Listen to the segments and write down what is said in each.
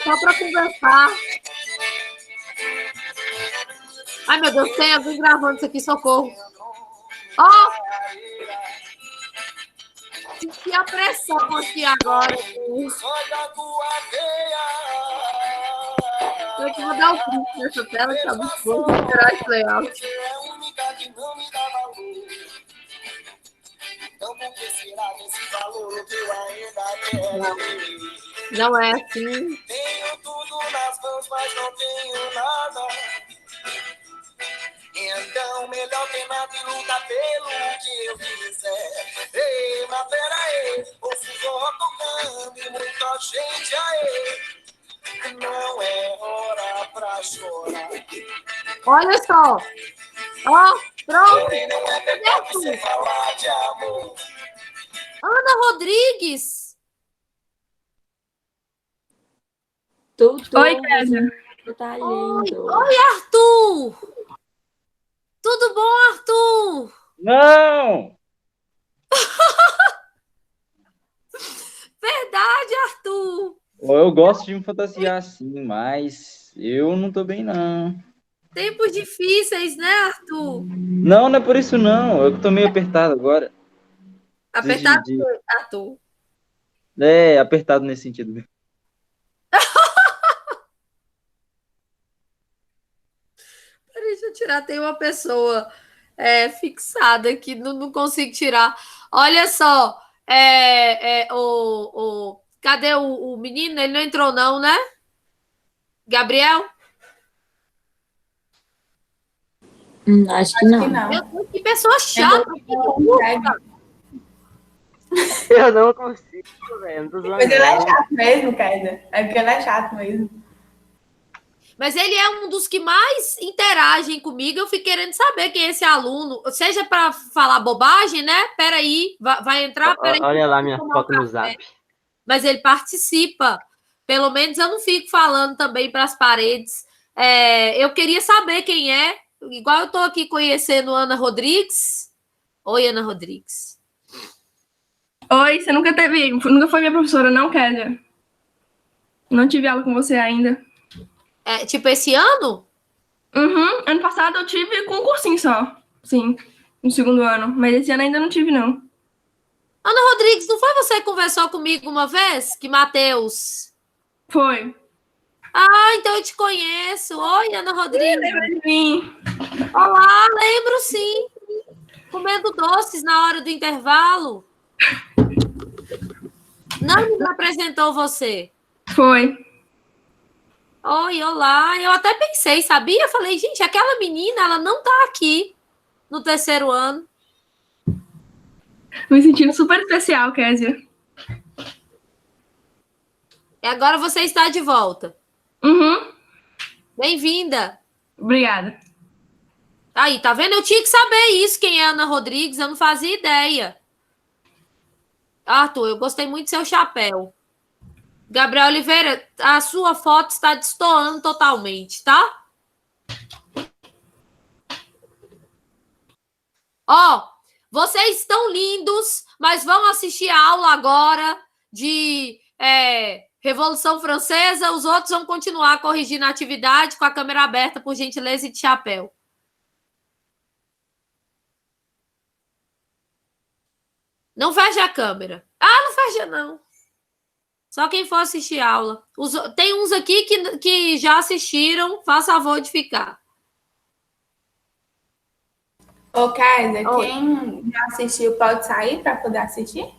Só para conversar. Ai, meu Deus, tem alguém gravando isso aqui, socorro. Ó! Oh! Senti a pressão aqui agora. Eu vou dar o print nessa tela que tá muito bom. Vou esperar esse layout. Não é assim. Tenho tudo nas mãos, mas não tenho nada. Então, melhor ter nada e lutar pelo que eu quiser. Ei, mas peraí, ouço o forró tocando e muita gente aí. Não é hora pra chorar. Olha só. Ó, pronto. Não é pecado você falar de amor. Ana Rodrigues. Tudo. Oi, Kézia. Tá lindo. Oi, Arthur. Tudo bom, Arthur? Não! Verdade, Arthur. Eu gosto de me fantasiar assim, mas eu não tô bem, não. Tempos difíceis, né, Arthur? Não é por isso, não. Eu tô meio apertado agora. Apertado, Arthur. É, apertado nesse sentido. Deixa eu tirar. Tem uma pessoa fixada aqui, não consigo tirar. Olha só. Cadê o menino? Ele não entrou, não, né? Gabriel? Acho que não. Meu Deus, que pessoa chata. Eu não consigo, velho. Mas ele é chato mesmo, Kézia. É porque ele é chato mesmo. Mas ele é um dos que mais interagem comigo. Eu fico querendo saber quem é esse aluno. Seja para falar bobagem, né? Peraí, vai entrar? Peraí, Olha lá minha foto no Zap. Mas ele participa. Pelo menos eu não fico falando também para as paredes. Eu queria saber quem é. Igual eu estou aqui conhecendo Ana Rodrigues. Oi, Ana Rodrigues. Oi, você nunca foi minha professora, não, Kézia? Não tive aula com você ainda. Tipo esse ano? Uhum. Ano passado eu tive com um cursinho só. Sim, no segundo ano. Mas esse ano ainda não tive, não. Ana Rodrigues, não foi você que conversou comigo uma vez? Que Matheus... Foi. Ah, então eu te conheço. Oi, Ana Rodrigues. Lembra de mim? Olá, lembro sim. Comendo doces na hora do intervalo. Não me apresentou você? Foi. Oi, olá. Eu até pensei, sabia? Falei, gente, aquela menina, ela não tá aqui no terceiro ano. Me sentindo super especial, Kézia. E agora você está de volta. Uhum. Bem-vinda. Obrigada. Aí, tá vendo? Eu tinha que saber isso, quem é Ana Rodrigues, eu não fazia ideia. Arthur, eu gostei muito do seu chapéu. Gabriel Oliveira, a sua foto está destoando totalmente, tá? Ó, vocês estão lindos, mas vão assistir a aula agora de Revolução Francesa. Os outros vão continuar corrigindo a atividade com a câmera aberta, por gentileza, e de chapéu. Não fecha a câmera. Ah, não fecha, não. Só quem for assistir a aula. Tem uns aqui que já assistiram. Faça favor de ficar. Ô, Kézia, quem já assistiu pode sair para poder assistir?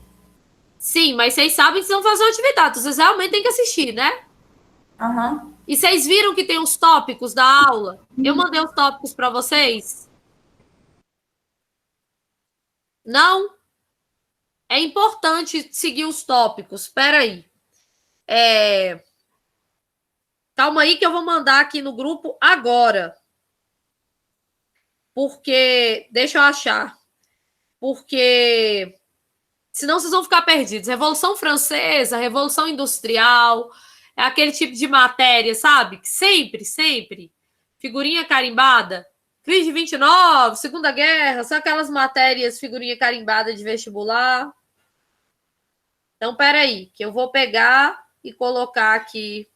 Sim, mas vocês sabem que vocês vão fazer uma atividade. Vocês realmente têm que assistir, né? Aham. E vocês viram que tem os tópicos da aula? Eu mandei os tópicos para vocês? Não? É importante seguir os tópicos. Espera aí. Calma aí que eu vou mandar aqui no grupo agora. Porque... Deixa eu achar. Porque... Senão vocês vão ficar perdidos. Revolução Francesa, Revolução Industrial... É aquele tipo de matéria, sabe? Que sempre. Figurinha carimbada. Crise de 29, Segunda Guerra. São aquelas matérias, figurinha carimbada de vestibular. Então, peraí, que eu vou pegar e colocar aqui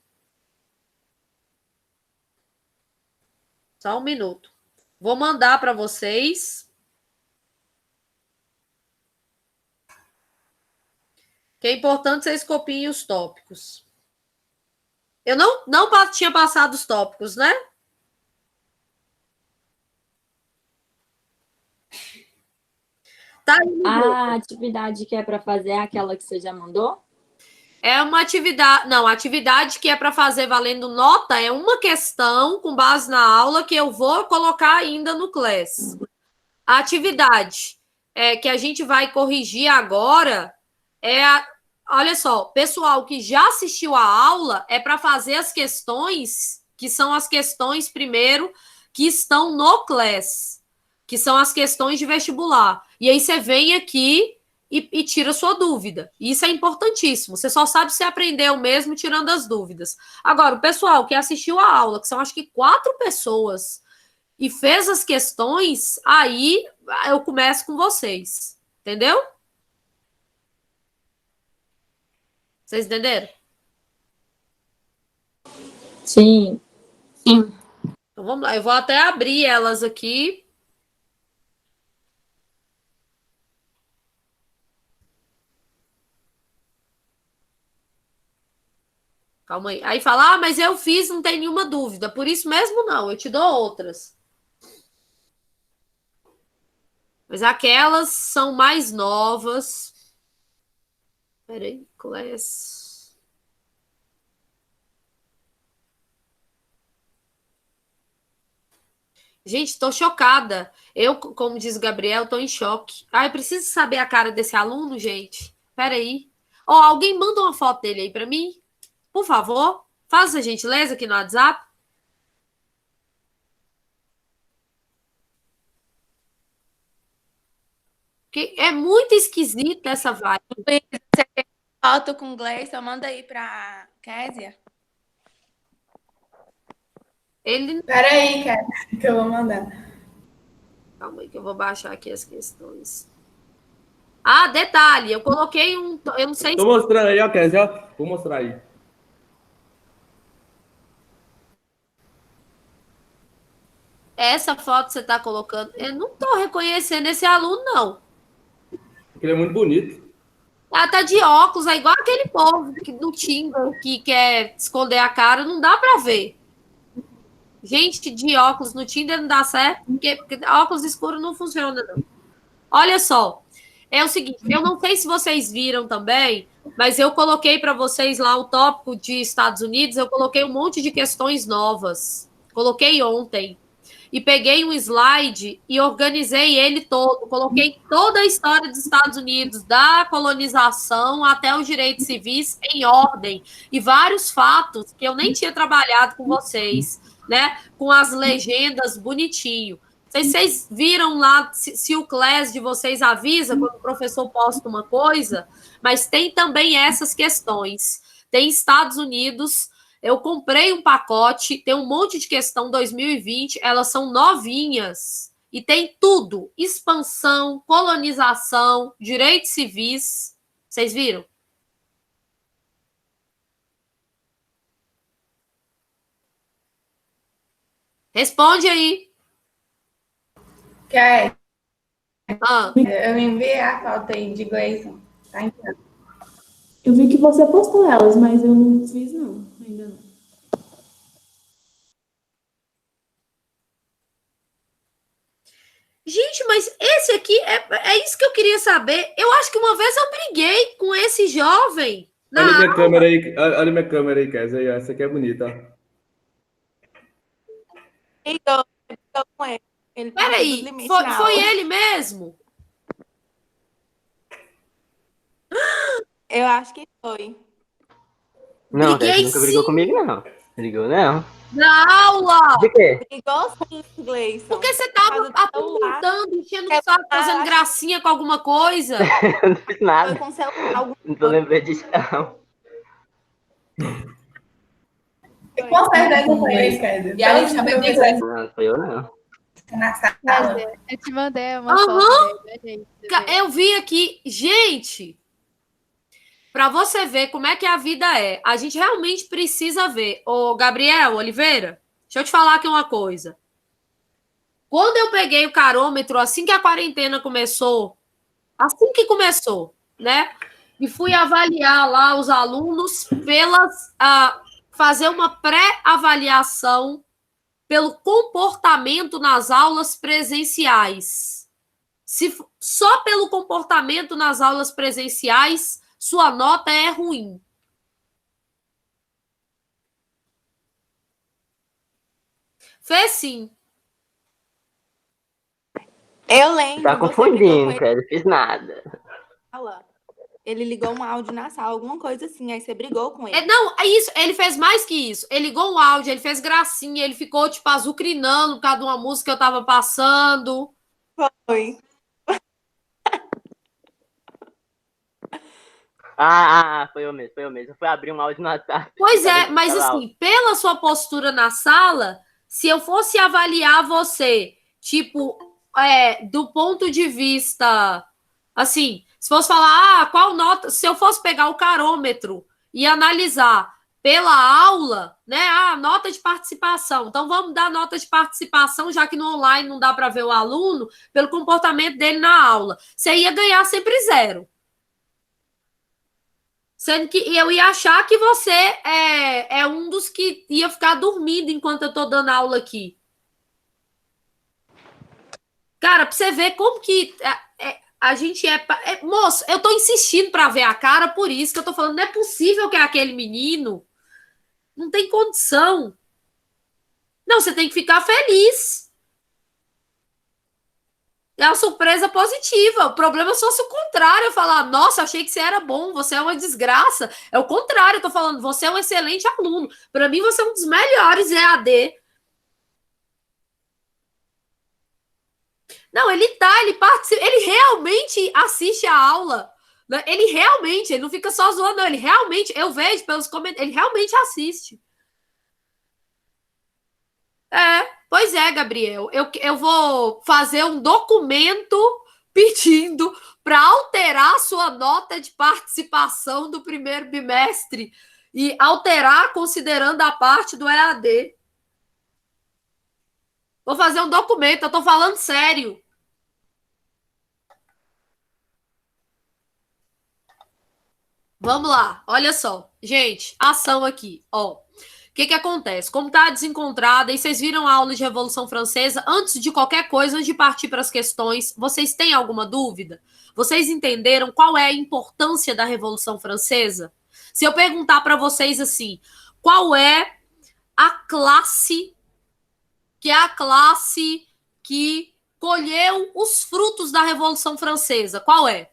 Só um minuto. Vou mandar para vocês. Que é importante vocês copiem os tópicos. Eu não tinha passado os tópicos, né? Tá aí A atividade que é para fazer é aquela que você já mandou? É uma atividade. Não, a atividade que é para fazer valendo nota é uma questão com base na aula que eu vou colocar ainda no Class. A atividade que a gente vai corrigir agora olha só, pessoal que já assistiu a aula é para fazer as questões, que são as questões primeiro que estão no Class, que são as questões de vestibular. E aí você vem aqui e tira sua dúvida. Isso é importantíssimo. Você só sabe se aprendeu mesmo tirando as dúvidas. Agora, o pessoal que assistiu a aula, que são acho que 4 pessoas, e fez as questões, aí eu começo com vocês. Entendeu? Vocês entenderam? Sim. Sim. Então vamos lá. Eu vou até abrir elas aqui. Calma aí. Aí fala, mas eu fiz, não tem nenhuma dúvida. Por isso mesmo, não. Eu te dou outras. Mas aquelas são mais novas. Peraí, Class. Gente, tô chocada. Eu, como diz o Gabriel, tô em choque. Eu preciso saber a cara desse aluno, gente. Peraí. Alguém manda uma foto dele aí pra mim? Por favor, faça a gentileza aqui no WhatsApp. Porque é muito esquisita essa vibe. Você tem foto com o Gleison? Manda aí pra Késia. Ele... Peraí, cara, que eu vou mandar. Calma aí que eu vou baixar aqui as questões. Ah, detalhe, eu coloquei um... Eu não sei Tô mostrando aí, ó, Kézia, ó. Vou mostrar aí. Essa foto que você tá colocando... Eu não tô reconhecendo esse aluno, não. Porque ele é muito bonito. Ela tá de óculos, é igual aquele povo do Tinder que quer esconder a cara, não dá pra ver. Gente de óculos no Tinder não dá certo, porque óculos escuros não funciona, não. Olha só, é o seguinte, eu não sei se vocês viram também, mas eu coloquei para vocês lá o tópico de Estados Unidos, eu coloquei um monte de questões novas. Coloquei ontem. E peguei um slide e organizei ele todo. Coloquei toda a história dos Estados Unidos, da colonização até os direitos civis em ordem. E vários fatos que eu nem tinha trabalhado com vocês, né? Com as legendas bonitinho. Não sei se vocês viram lá, se o Class de vocês avisa quando o professor posta uma coisa, mas tem também essas questões. Tem Estados Unidos... Eu comprei um pacote, tem um monte de questão 2020, elas são novinhas e tem tudo: expansão, colonização, direitos civis. Vocês viram? Responde aí. Quer? Ah. Eu enviei a foto aí de Gleison. Tá entrando. Eu vi que você postou elas, mas eu não fiz, não. Ainda não. Gente, mas esse aqui é isso que eu queria saber. Eu acho que uma vez eu briguei com esse jovem. Olha minha câmera aí, olha minha câmera aí, Kézia. Essa aqui é bonita. Brigou com ele. Peraí, foi ele mesmo? Eu acho que foi. Não, Kézia nunca brigou comigo, não. Brigou, não. Na aula! De quê? Brigou sim, Gleison. Porque você tava apontando, enchendo o saco, fazendo gracinha com alguma coisa. Eu não fiz nada. Foi com celular. Não tô lembrando disso, não. Com certeza foi ele, Kézia. E a gente também fez essa. Não, foi eu, não. Na sala. Eu te mandei uma foto dele, Eu vi aqui. Gente, para você ver como é que a vida é, a gente realmente precisa ver. Ô, Gabriel Oliveira, deixa eu te falar aqui uma coisa. Quando eu peguei o carômetro, assim que a quarentena começou, assim que começou, né? E fui avaliar lá os alunos fazer uma pré-avaliação pelo comportamento nas aulas presenciais. Só pelo comportamento nas aulas presenciais, sua nota é ruim. Fez sim. Eu lembro. Tá confundindo, cara. Não fiz nada. Ele ligou um áudio na sala, alguma coisa assim, aí você brigou com ele. Não, é isso, ele fez mais que isso. Ele ligou um áudio, ele fez gracinha, ele ficou, tipo, azucrinando por causa de uma música que eu tava passando. Foi. Foi eu mesmo. Eu fui abrir um áudio no WhatsApp. Pois é, mas assim, pela sua postura na sala, se eu fosse avaliar você, tipo, do ponto de vista, assim, se fosse falar, qual nota, se eu fosse pegar o carômetro e analisar pela aula, né, nota de participação, então vamos dar nota de participação, já que no online não dá para ver o aluno, pelo comportamento dele na aula, você ia ganhar sempre 0. Sendo que eu ia achar que você é um dos que ia ficar dormindo enquanto eu tô dando aula aqui. Cara, pra você ver como que a gente moço, eu tô insistindo pra ver a cara, por isso que eu tô falando, não é possível que aquele menino não tem condição. Não, você tem que ficar feliz. É uma surpresa positiva. O problema é só se o contrário. Eu falar, nossa, achei que você era bom, você é uma desgraça. É o contrário, eu tô falando, você é um excelente aluno. Para mim, você é um dos melhores EAD. Não, ele participa, ele realmente assiste a aula. Ele não fica só zoando, não. Ele realmente, eu vejo pelos comentários, ele realmente assiste. Pois é, Gabriel. Eu vou fazer um documento pedindo para alterar a sua nota de participação do primeiro bimestre e alterar considerando a parte do EAD. Vou fazer um documento, eu estou falando sério. Vamos lá, olha só. Gente, ação aqui, ó. O que acontece? Como está desencontrada, e vocês viram a aula de Revolução Francesa, antes de qualquer coisa, antes de partir para as questões, vocês têm alguma dúvida? Vocês entenderam qual é a importância da Revolução Francesa? Se eu perguntar para vocês assim, qual é a classe que colheu os frutos da Revolução Francesa? Qual é?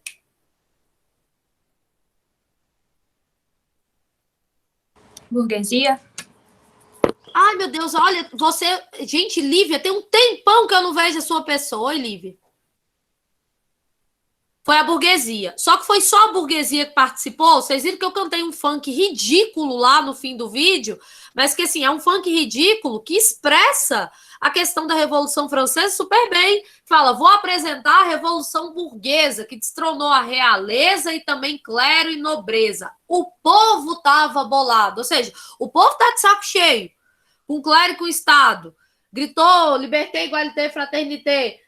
Burguesia? Ai, meu Deus, olha, você... Gente, Lívia, tem um tempão que eu não vejo a sua pessoa. Oi, Lívia. Foi a burguesia. Só que foi só a burguesia que participou. Vocês viram que eu cantei um funk ridículo lá no fim do vídeo, mas que, assim, é um funk ridículo que expressa a questão da Revolução Francesa super bem. Fala, vou apresentar a Revolução Burguesa, que destronou a realeza e também clero e nobreza. O povo estava bolado. Ou seja, o povo está de saco cheio. Com o clero e com o Estado. Gritou, liberté, igualité, fraternité.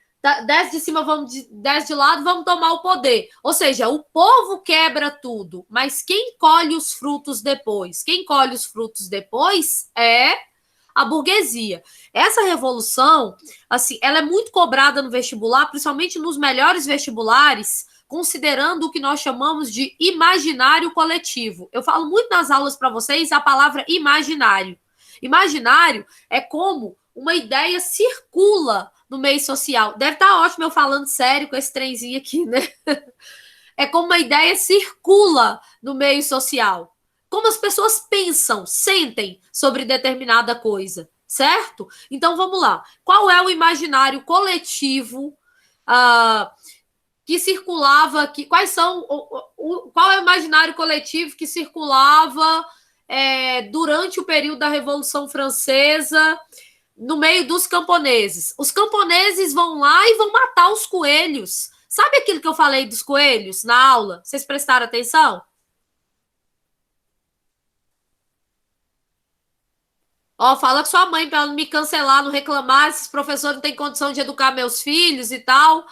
Desce de cima, desce de lado, vamos tomar o poder. Ou seja, o povo quebra tudo, mas quem colhe os frutos depois? Quem colhe os frutos depois é a burguesia. Essa revolução, assim, ela é muito cobrada no vestibular, principalmente nos melhores vestibulares, considerando o que nós chamamos de imaginário coletivo. Eu falo muito nas aulas para vocês a palavra imaginário. Imaginário é como uma ideia circula no meio social. Deve estar ótimo eu falando sério com esse trenzinho aqui, né? É como uma ideia circula no meio social. Como as pessoas pensam, sentem sobre determinada coisa, certo? Então, vamos lá. Qual é o imaginário coletivo que circulava... qual é o imaginário coletivo que circulava durante o período da Revolução Francesa, no meio dos camponeses? Os camponeses vão lá e vão matar os coelhos. Sabe aquilo que eu falei dos coelhos na aula? Vocês prestaram atenção? Ó, fala com sua mãe para ela não me cancelar, não reclamar, esses professores não têm condição de educar meus filhos e tal.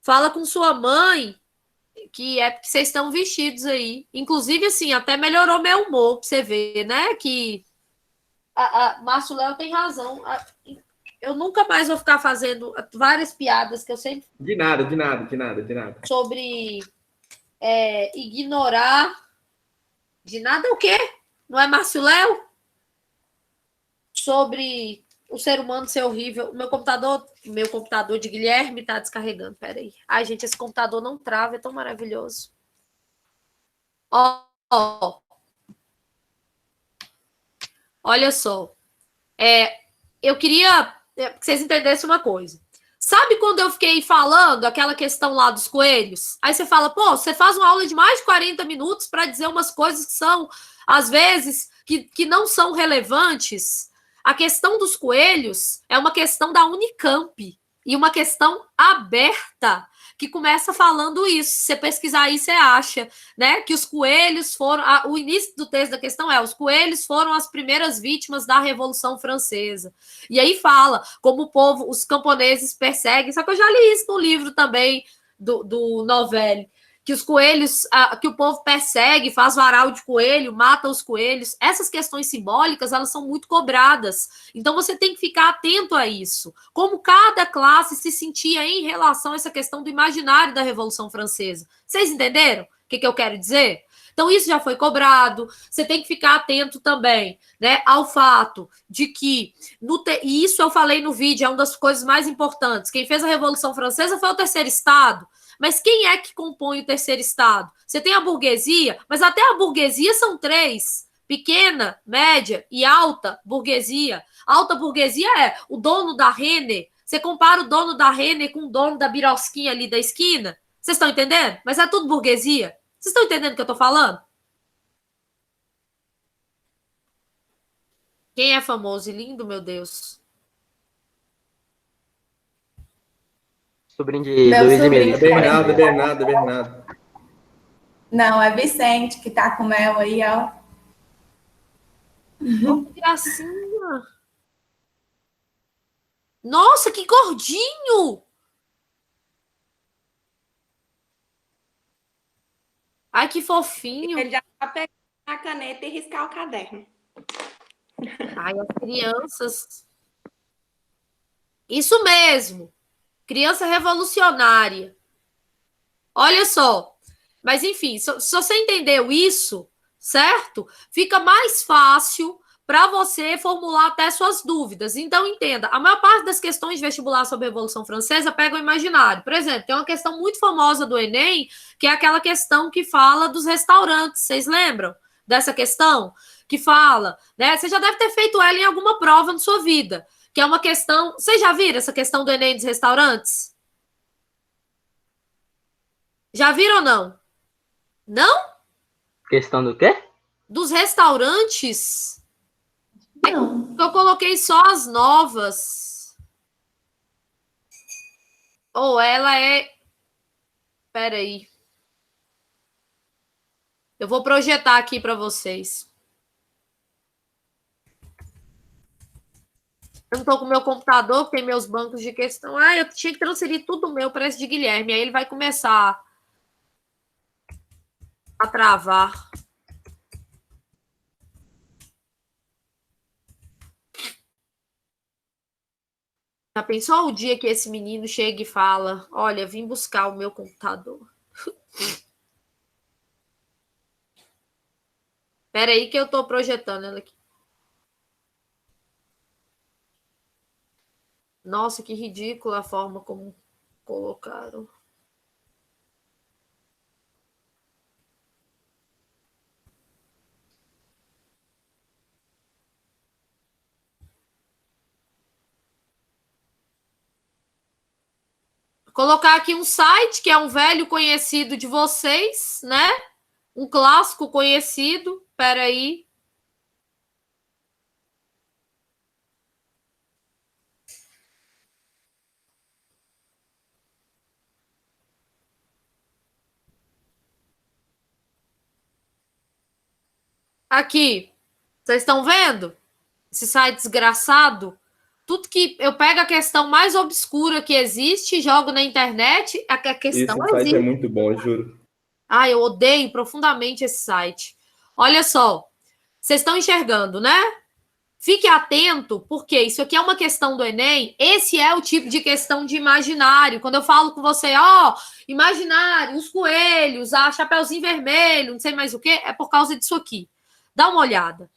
Fala com sua mãe que é porque vocês estão vestidos aí. Inclusive, assim, até melhorou meu humor, pra você ver, né? Que Márcio Léo tem razão. Eu nunca mais vou ficar fazendo várias piadas que eu sempre... De nada. Sobre ignorar... De nada o quê? Não é Márcio Léo? Sobre o ser humano ser horrível. Meu computador de Guilherme tá descarregando. Peraí. Ai, gente, esse computador não trava, é tão maravilhoso. Ó. Olha só. Eu queria que vocês entendessem uma coisa. Sabe quando eu fiquei falando aquela questão lá dos coelhos? Aí você fala, pô, você faz uma aula de mais de 40 minutos para dizer umas coisas que são, às vezes, que não são relevantes. A questão dos coelhos é uma questão da Unicamp e uma questão aberta que começa falando isso. Se você pesquisar aí, você acha, né? Que os coelhos foram... O início do texto da questão os coelhos foram as primeiras vítimas da Revolução Francesa. E aí fala como o povo, os camponeses perseguem, só que eu já li isso no livro também do Novelli, que os coelhos, que o povo persegue, faz varal de coelho, mata os coelhos. Essas questões simbólicas, elas são muito cobradas. Então, você tem que ficar atento a isso. Como cada classe se sentia em relação a essa questão do imaginário da Revolução Francesa. Vocês entenderam o que eu quero dizer? Então, isso já foi cobrado. Você tem que ficar atento também, né, ao fato de que, e isso eu falei no vídeo, é uma das coisas mais importantes. Quem fez a Revolução Francesa foi o terceiro Estado. Mas quem é que compõe o terceiro Estado? Você tem a burguesia, mas até a burguesia são três: pequena, média e alta burguesia. Alta burguesia é o dono da Renner. Você compara o dono da Renner com o dono da birosquinha ali da esquina? Vocês estão entendendo? Mas é tudo burguesia. Vocês estão entendendo o que eu estou falando? Quem é famoso e lindo, meu Deus? Sobrinho de Luiz e Melissa. Bernardo. Não, é Vicente que tá com mel aí, ó. Que gracinha! Nossa, que gordinho! Ai, que fofinho! Ele já tá pegando a caneta e riscar o caderno. Ai, as crianças... Isso mesmo! Criança revolucionária. Olha só. Mas, enfim, se você entendeu isso, certo? Fica mais fácil para você formular até suas dúvidas. Então, entenda, a maior parte das questões de vestibular sobre a Revolução Francesa pega o imaginário. Por exemplo, tem uma questão muito famosa do Enem, que é aquela questão que fala dos restaurantes. Vocês lembram dessa questão? Que fala, né? Você já deve ter feito ela em alguma prova na sua vida, que é uma questão... Vocês já viram essa questão do Enem dos restaurantes? Já viram ou não? Não? Questão do quê? Dos restaurantes? Não. Eu coloquei só as novas. Ou ela é... Espera aí. Eu vou projetar aqui para vocês. Eu não tô com o meu computador, tem meus bancos de questão. Eu tinha que transferir tudo meu para esse de Guilherme. Aí ele vai começar a travar. Já pensou o dia que esse menino chega e fala: olha, vim buscar o meu computador. Espera aí que eu tô projetando ela aqui. Nossa, que ridícula a forma como colocaram. Colocar aqui um site que é um velho conhecido de vocês, né? Um clássico conhecido. Espera aí. Aqui. Vocês estão vendo? Esse site desgraçado. Tudo que eu pego a questão mais obscura que existe, jogo na internet, a questão Esse site existe. é muito bom, juro. Ah, eu odeio profundamente esse site. Olha só, vocês estão enxergando, né? Fique atento, porque isso aqui é uma questão do Enem. Esse é o tipo de questão de imaginário. Quando eu falo com você, imaginário, os coelhos, a Chapeuzinho Vermelho, não sei mais o que, é por causa disso aqui. Dá uma olhada.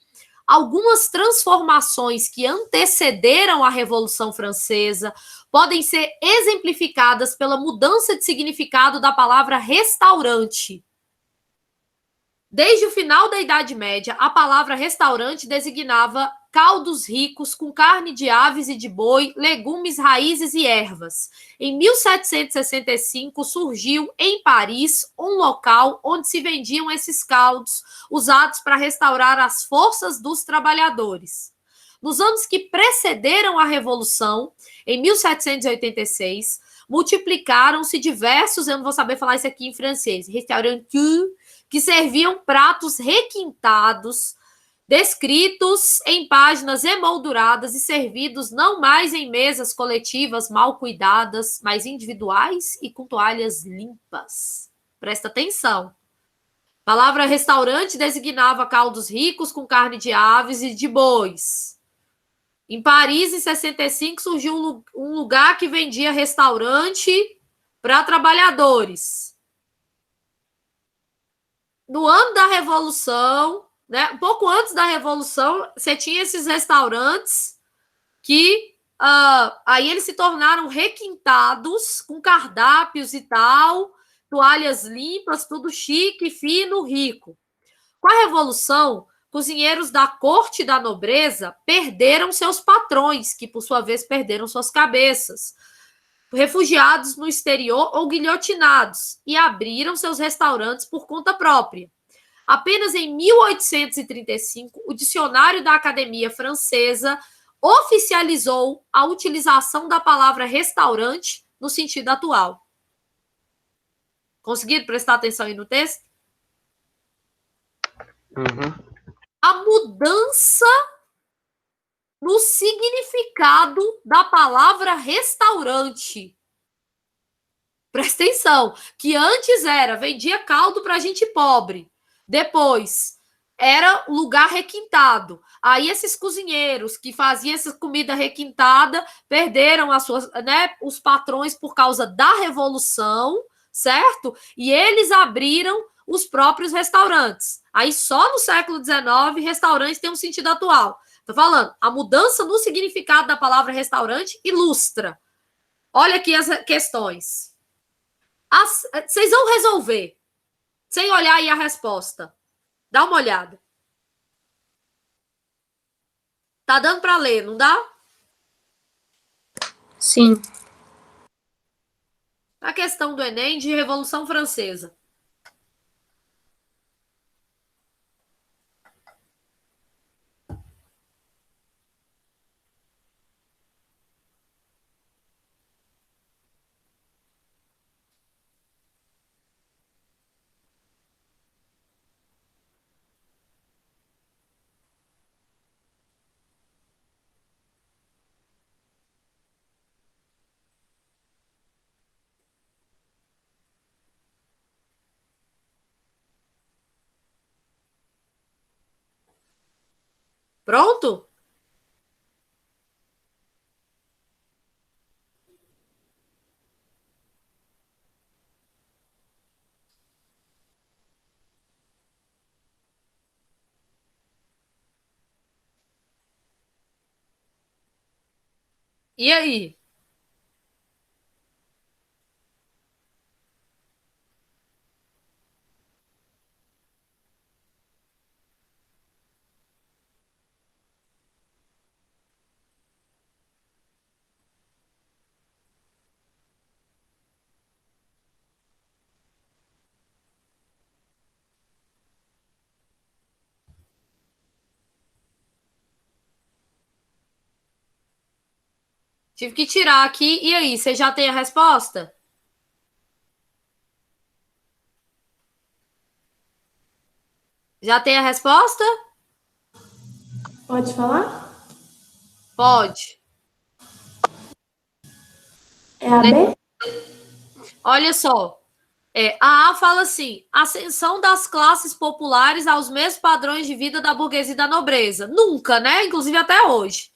Algumas transformações que antecederam a Revolução Francesa podem ser exemplificadas pela mudança de significado da palavra restaurante. Desde o final da Idade Média, a palavra restaurante designava caldos ricos com carne de aves e de boi, legumes, raízes e ervas. Em 1765, surgiu em Paris um local onde se vendiam esses caldos, usados para restaurar as forças dos trabalhadores. Nos anos que precederam a Revolução, em 1786, multiplicaram-se diversos, eu não vou saber falar isso aqui em francês, restaurantes, que serviam pratos requintados, descritos em páginas emolduradas e servidos não mais em mesas coletivas mal cuidadas, mas individuais e com toalhas limpas. Presta atenção. A palavra restaurante designava caldos ricos com carne de aves e de bois. Em Paris, em 65, surgiu um lugar que vendia restaurante para trabalhadores. No ano da Revolução, né, um pouco antes da Revolução, você tinha esses restaurantes que aí eles se tornaram requintados, com cardápios e tal, toalhas limpas, tudo chique, fino, rico. Com a Revolução, cozinheiros da corte da nobreza perderam seus patrões, que por sua vez perderam suas cabeças, refugiados no exterior ou guilhotinados, e abriram seus restaurantes por conta própria. Apenas em 1835, o dicionário da Academia Francesa oficializou a utilização da palavra restaurante no sentido atual. Conseguiram prestar atenção aí no texto? Uhum. A mudança no significado da palavra restaurante. Presta atenção, que antes vendia caldo para gente pobre. Depois, era lugar requintado. Aí esses cozinheiros que faziam essa comida requintada perderam as suas, né, os patrões por causa da Revolução, certo? E eles abriram os próprios restaurantes. Aí só no século XIX, restaurante tem um sentido atual. Estou falando, a mudança no significado da palavra restaurante ilustra. Olha aqui as questões. Vocês vão resolver, sem olhar aí a resposta. Dá uma olhada. Tá dando para ler, não dá? Sim. A questão do Enem de Revolução Francesa. Pronto? E aí? Tive que tirar aqui. E aí, você já tem a resposta? Já tem a resposta? Pode falar? Pode. É a B? Olha só. A A fala assim: ascensão das classes populares aos mesmos padrões de vida da burguesia e da nobreza. Nunca, né? Inclusive até hoje.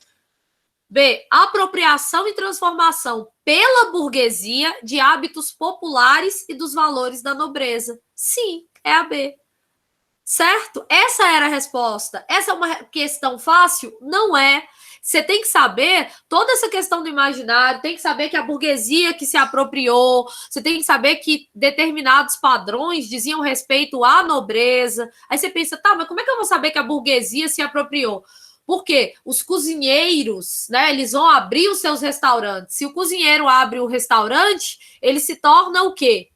B, apropriação e transformação pela burguesia de hábitos populares e dos valores da nobreza. Sim, é a B. Certo? Essa era a resposta. Essa é uma questão fácil? Não é. Você tem que saber toda essa questão do imaginário, tem que saber que a burguesia que se apropriou, você tem que saber que determinados padrões diziam respeito à nobreza. Aí você pensa, tá, mas como é que eu vou saber que a burguesia se apropriou? Porque os cozinheiros, né, eles vão abrir os seus restaurantes. Se o cozinheiro abre o restaurante, ele se torna o quê?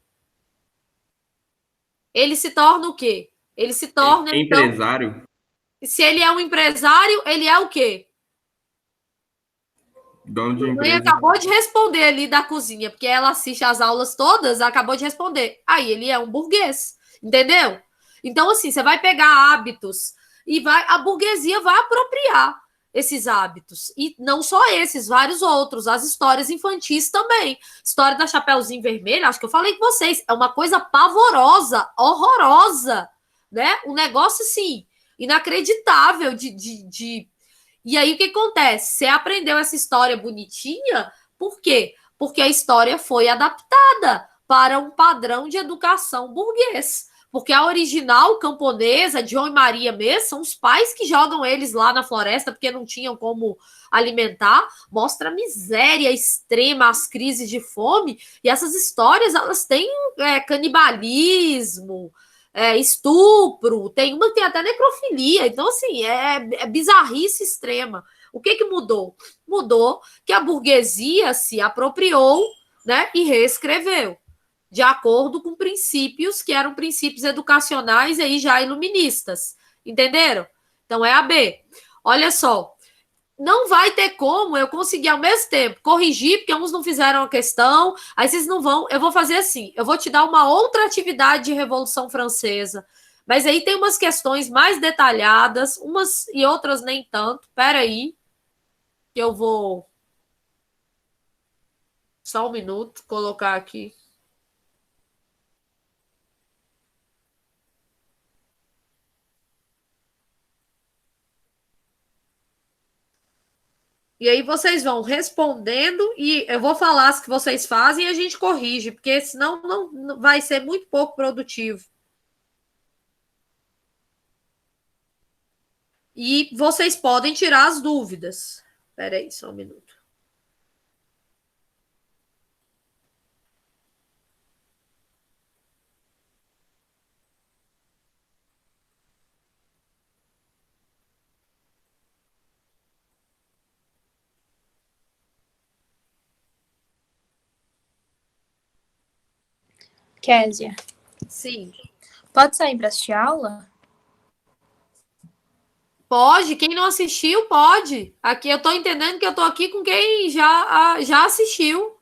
Ele se torna o quê? Ele se torna, Empresário? Então, se ele é um empresário, ele é o quê? Dono de A mãe empresa. acabou de responder ali da cozinha, porque ela assiste as aulas todas, acabou de responder. Aí ele é um burguês, entendeu? Então, assim, você vai pegar hábitos e a burguesia vai apropriar esses hábitos. E não só esses, vários outros. As histórias infantis também. História da Chapeuzinho Vermelho, acho que eu falei com vocês, é uma coisa pavorosa, horrorosa, né? Um negócio, assim, inacreditável E aí, o que acontece? Você aprendeu essa história bonitinha, por quê? Porque a história foi adaptada para um padrão de educação burguês. Porque a original camponesa, João e Maria mesmo, são os pais que jogam eles lá na floresta porque não tinham como alimentar. Mostra a miséria extrema, as crises de fome. E essas histórias, elas têm canibalismo, estupro, tem uma que tem até necrofilia. Então, assim, é bizarrice extrema. O que mudou? Mudou que a burguesia se apropriou, né, e reescreveu de acordo com princípios que eram princípios educacionais aí já iluministas. Entenderam? Então é a B. Olha só, não vai ter como eu conseguir ao mesmo tempo corrigir, porque uns não fizeram a questão, aí vocês não vão. Eu vou fazer assim: eu vou te dar uma outra atividade de Revolução Francesa, mas aí tem umas questões mais detalhadas, umas e outras nem tanto. Espera aí, que eu vou. Só um minuto, colocar aqui. E aí vocês vão respondendo e eu vou falar as que vocês fazem e a gente corrige, porque senão não vai ser muito pouco produtivo. E vocês podem tirar as dúvidas. Espera aí, só um minuto. Kézia, Sim. pode sair para assistir aula? Pode, quem não assistiu, pode. Aqui eu estou entendendo que eu estou aqui com quem já assistiu.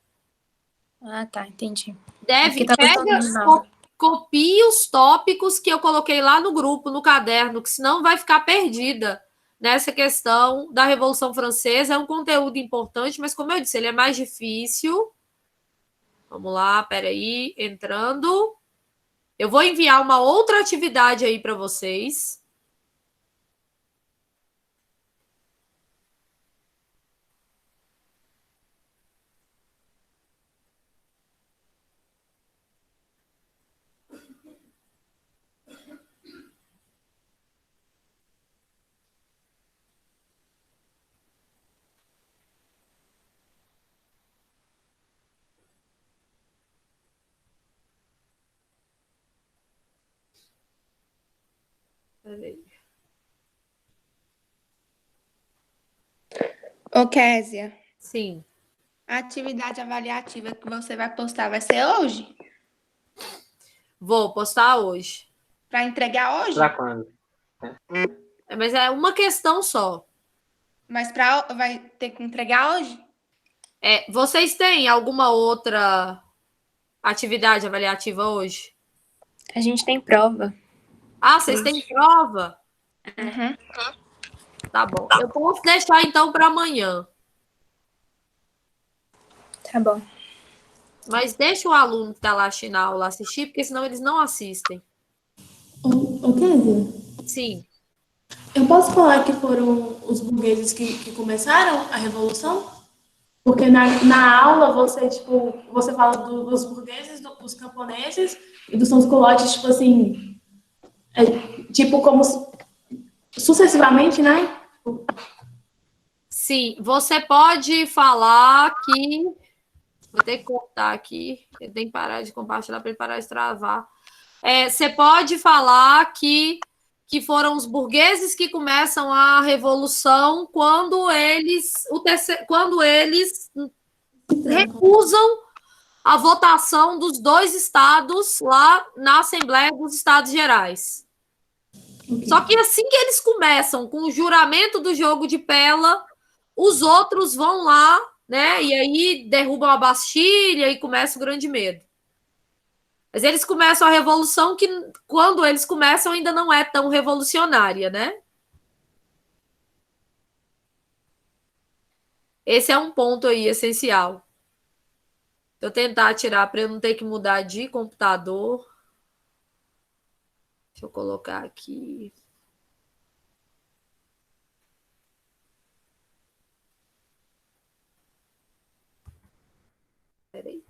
Ah, tá, entendi. Deve, Tá copie os tópicos que eu coloquei lá no grupo, no caderno, que senão vai ficar perdida nessa questão da Revolução Francesa. É um conteúdo importante, mas como eu disse, ele é mais difícil. Vamos lá, peraí, entrando. Eu vou enviar uma outra atividade aí para vocês. Peraí. Ô, Kézia, Sim. a atividade avaliativa que você vai postar vai ser hoje? Vou postar hoje. Para entregar hoje? Pra quando? Mas é uma questão só. Mas vai ter que entregar hoje? Vocês têm alguma outra atividade avaliativa hoje? A gente tem prova. Ah, vocês têm prova? Uhum. Tá bom. Eu posso deixar, então, para amanhã. Tá bom. Mas deixa o aluno que está lá assistindo a aula assistir, porque senão eles não assistem. Ô, Kézia, Sim. eu posso falar que foram os burgueses que começaram a revolução? Porque na aula você, tipo, você fala dos burgueses, dos camponeses e dos sans-culottes, tipo assim, tipo como sucessivamente, né? Sim, você pode falar que. Vou ter que cortar aqui. Eu tenho que parar de compartilhar para ele parar de travar. Você pode falar que foram os burgueses que começam a revolução quando eles recusam a votação dos 2 estados lá na Assembleia dos Estados Gerais. Só que assim que eles começam com o juramento do jogo de Pella, os outros vão lá, né? E aí derrubam a Bastilha e começa o grande medo. Mas eles começam a revolução que, quando eles começam, ainda não é tão revolucionária, né? Esse é um ponto aí essencial. Eu tentar tirar para eu não ter que mudar de computador. Deixa eu colocar aqui. Peraí.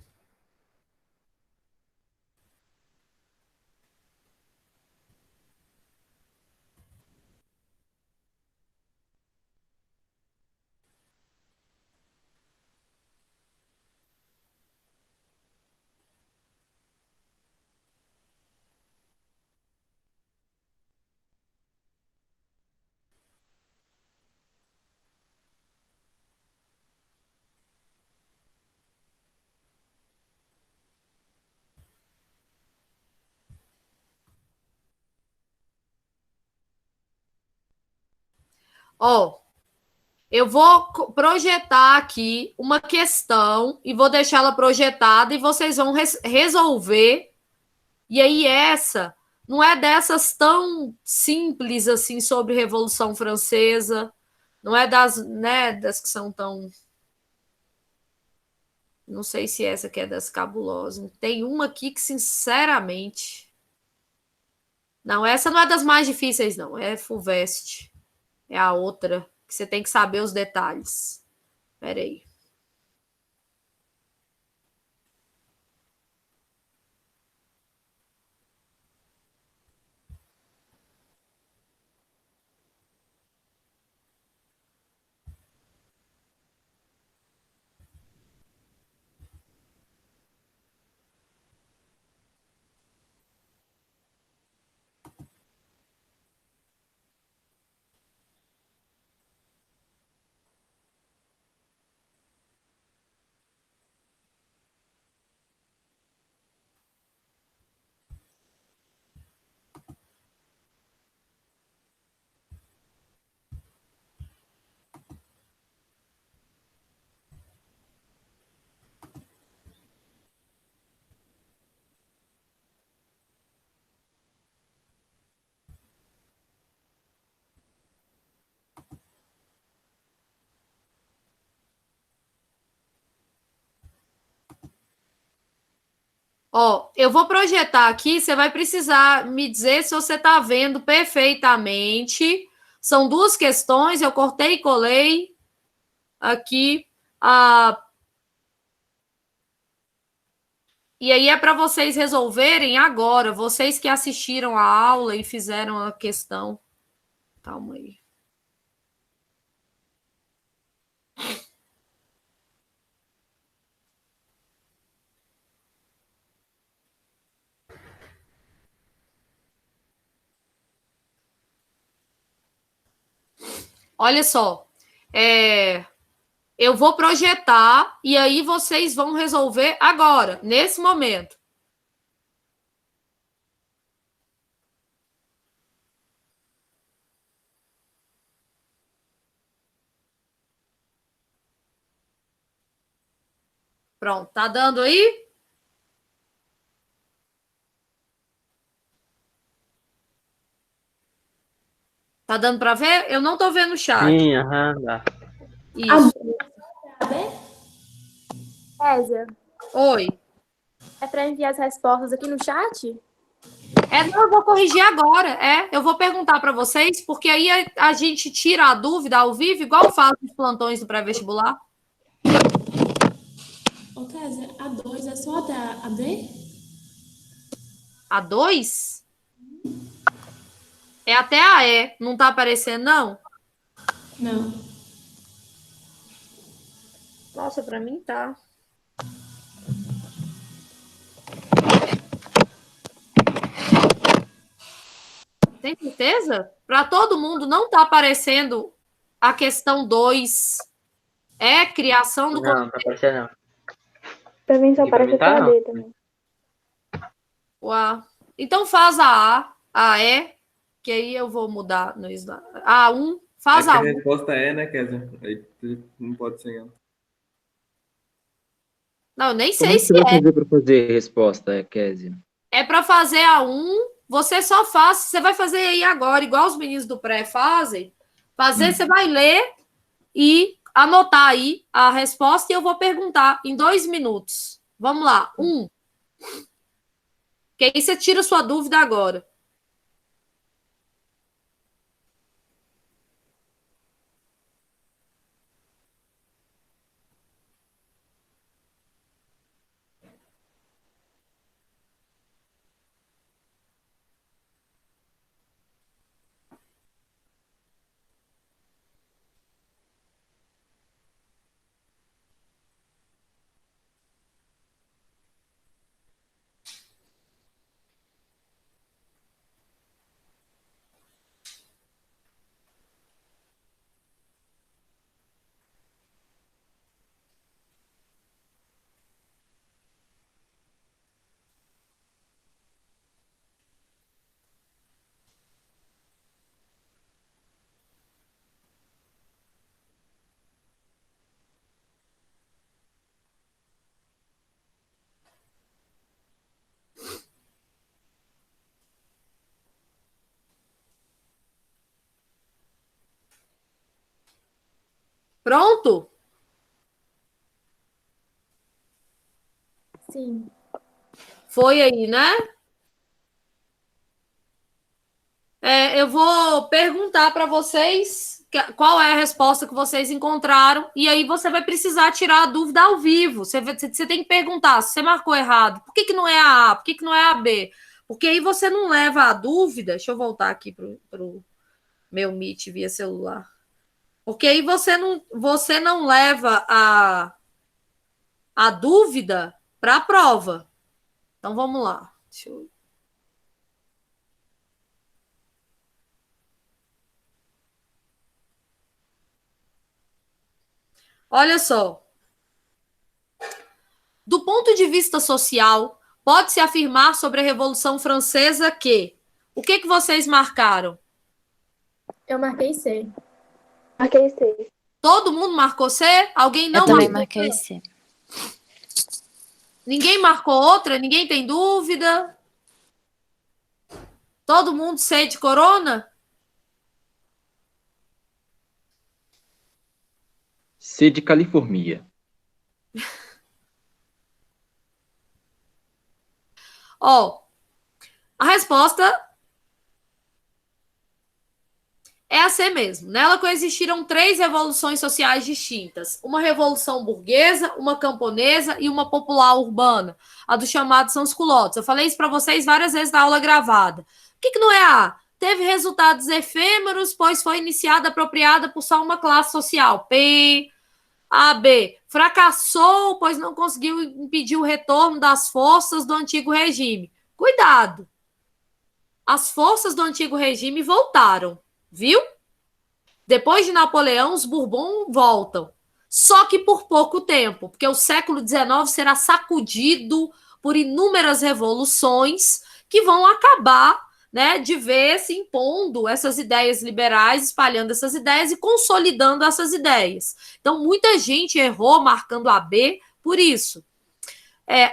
Ó, eu vou projetar aqui uma questão e vou deixá-la projetada e vocês vão resolver. E aí essa não é dessas tão simples assim sobre Revolução Francesa, não é das, né, das que são tão. Não sei se essa aqui é das cabulosas. Tem uma aqui que, sinceramente. Não, essa não é das mais difíceis, não. É Fulvestre. É a outra, que você tem que saber os detalhes. Espera aí. Ó, eu vou projetar aqui, você vai precisar me dizer se você está vendo perfeitamente. São 2 questões, eu cortei e colei aqui. E aí é para vocês resolverem agora, vocês que assistiram a aula e fizeram a questão. Calma aí. Olha só, eu vou projetar e aí vocês vão resolver agora, nesse momento. Pronto, tá dando aí? Tá dando para ver? Eu não tô vendo o chat. Sim, aham, dá. Isso. Kézia, Oi. é para enviar as respostas aqui no chat? Não, eu vou corrigir agora. Eu vou perguntar para vocês, porque aí a gente tira a dúvida ao vivo, igual faz os plantões do pré-vestibular. Ô, Kézia, a 2 é só até a D? A 2? É até a E. Não tá aparecendo, não? Não. Nossa, para mim tá. Tem certeza? Para todo mundo não tá aparecendo a questão 2. É criação do Não, não tá aparecendo, não. Pra mim só E pra aparece mim tá, até a não. D também. Uau. Então faz a E, que aí eu vou mudar no slide. A1, faz É que a a 1. resposta é, né, Kézia? Aí não pode ser. Não, eu nem Como sei que se você vai é. fazer para fazer resposta, Kézia? É para fazer a 1, você só faz, você vai fazer aí agora, igual os meninos do pré fazem. Você vai ler e anotar aí a resposta e eu vou perguntar em 2 minutos. Vamos lá. 1. Que aí você tira sua dúvida agora. Pronto? Sim. Foi aí, né? Eu vou perguntar para vocês qual é a resposta que vocês encontraram, e aí você vai precisar tirar a dúvida ao vivo. Você tem que perguntar se você marcou errado. Por que não é a A? Por que não é a B? Porque aí você não leva a dúvida. Deixa eu voltar aqui para o meu Meet via celular. Porque aí você não leva a dúvida para a prova. Então vamos lá. Deixa eu... Olha só. Do ponto de vista social, pode-se afirmar sobre a Revolução Francesa que... O que vocês marcaram? Eu marquei C. Marquei C. Todo mundo marcou C? Alguém não Eu também marcou? marquei C. Ninguém marcou outra? Ninguém tem dúvida? Todo mundo C de corona? C de Califórnia. Ó, a resposta é a C mesmo. Nela coexistiram 3 revoluções sociais distintas. Uma revolução burguesa, uma camponesa e uma popular urbana. A do chamado São os Culottes. Eu falei isso para vocês várias vezes na aula gravada. O que não é A? Teve resultados efêmeros, pois foi iniciada apropriada por só uma classe social. P. A, B. Fracassou, pois não conseguiu impedir o retorno das forças do antigo regime. Cuidado! As forças do antigo regime voltaram. Viu? Depois de Napoleão, os Bourbon voltam. Só que por pouco tempo, porque o século XIX será sacudido por inúmeras revoluções que vão acabar, né, de vez se impondo essas ideias liberais, espalhando essas ideias e consolidando essas ideias. Então, muita gente errou marcando a B por isso.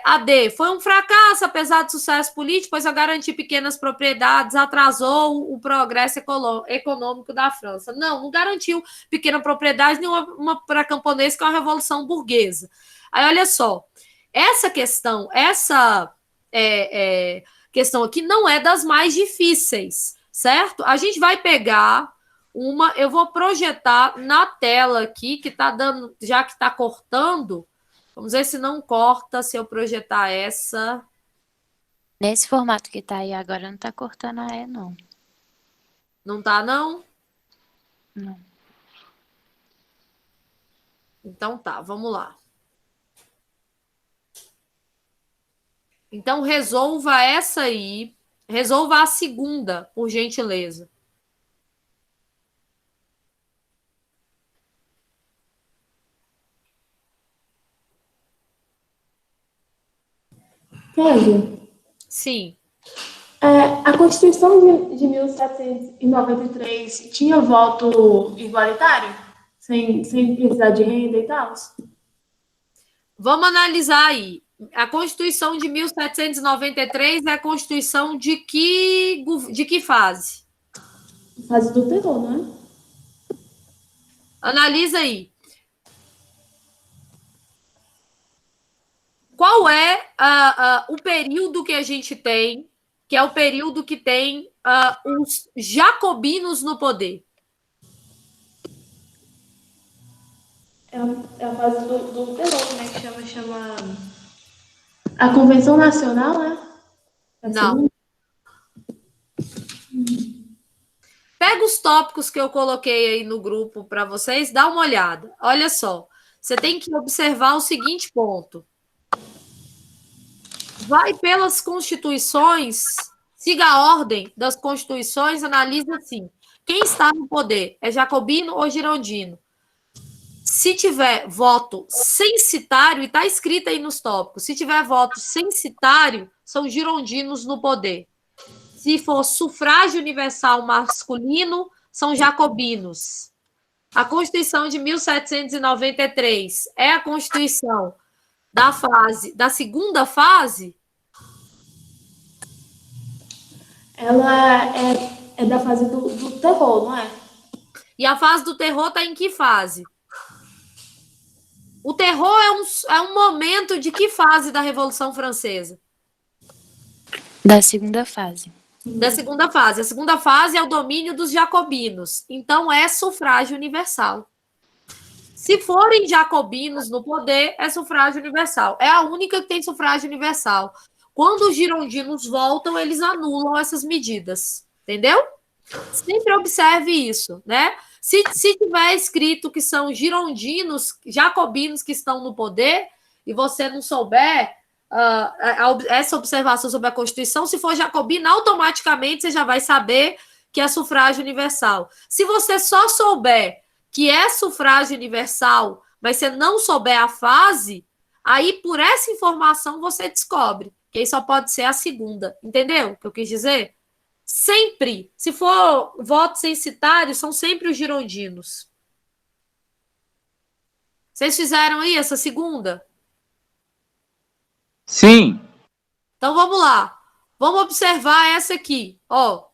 AD, foi um fracasso, apesar do sucesso político, pois a garantir pequenas propriedades atrasou o progresso econômico da França. Não garantiu pequena propriedade nenhuma para camponês, que é uma revolução burguesa. Aí, olha só, essa questão aqui não é das mais difíceis, certo? A gente vai pegar eu vou projetar na tela aqui, que está dando, já que está cortando. Vamos ver se não corta, se eu projetar essa. Nesse formato que tá aí agora, não tá cortando não. Não tá, não? Não. Então tá, vamos lá. Então, resolva essa aí. Resolva a segunda, por gentileza. Kézia, Sim. a Constituição de 1793 tinha voto igualitário? Sem precisar de renda e tal? Vamos analisar aí. A Constituição de 1793 é a Constituição de que fase? Fase do terror, não é? Analisa aí. Qual é o período que a gente tem, que é o período que tem os jacobinos no poder? É a fase do terror, né? Que chama a Convenção Nacional, né? Não. Pega os tópicos que eu coloquei aí no grupo para vocês, dá uma olhada. Olha só, você tem que observar o seguinte ponto. Vai pelas constituições, siga a ordem das constituições, analisa assim. Quem está no poder? É jacobino ou girondino? Se tiver voto censitário, e está escrito aí nos tópicos, se tiver voto censitário, são girondinos no poder. Se for sufrágio universal masculino, são jacobinos. A Constituição de 1793 é a Constituição da segunda fase? Ela é da fase do terror, não é? E a fase do terror está em que fase? O terror é um momento de que fase da Revolução Francesa? Da segunda fase. Da segunda fase. A segunda fase é o domínio dos jacobinos. Então, é sufrágio universal. Se forem jacobinos no poder, é sufrágio universal. É a única que tem sufrágio universal. Quando os girondinos voltam, eles anulam essas medidas. Entendeu? Sempre observe isso, né? Se tiver escrito que são girondinos, jacobinos que estão no poder, e você não souber essa observação sobre a Constituição, se for jacobino, automaticamente você já vai saber que é sufrágio universal. Se você só souber que é sufrágio universal, mas você não souber a fase, aí por essa informação você descobre que aí só pode ser a segunda. Entendeu o que eu quis dizer? Sempre, se for voto censitário, são sempre os girondinos. Vocês fizeram aí essa segunda? Sim. Então vamos lá. Vamos observar essa aqui. Ó.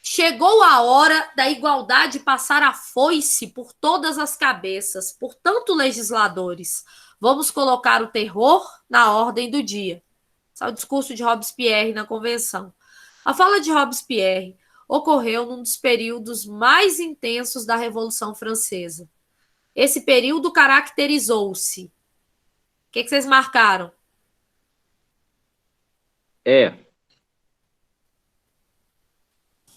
Chegou a hora da igualdade passar a foice por todas as cabeças, portanto, legisladores. Vamos colocar o terror na ordem do dia. Esse é o discurso de Robespierre na convenção. A fala de Robespierre ocorreu num dos períodos mais intensos da Revolução Francesa. Esse período caracterizou-se. O que vocês marcaram?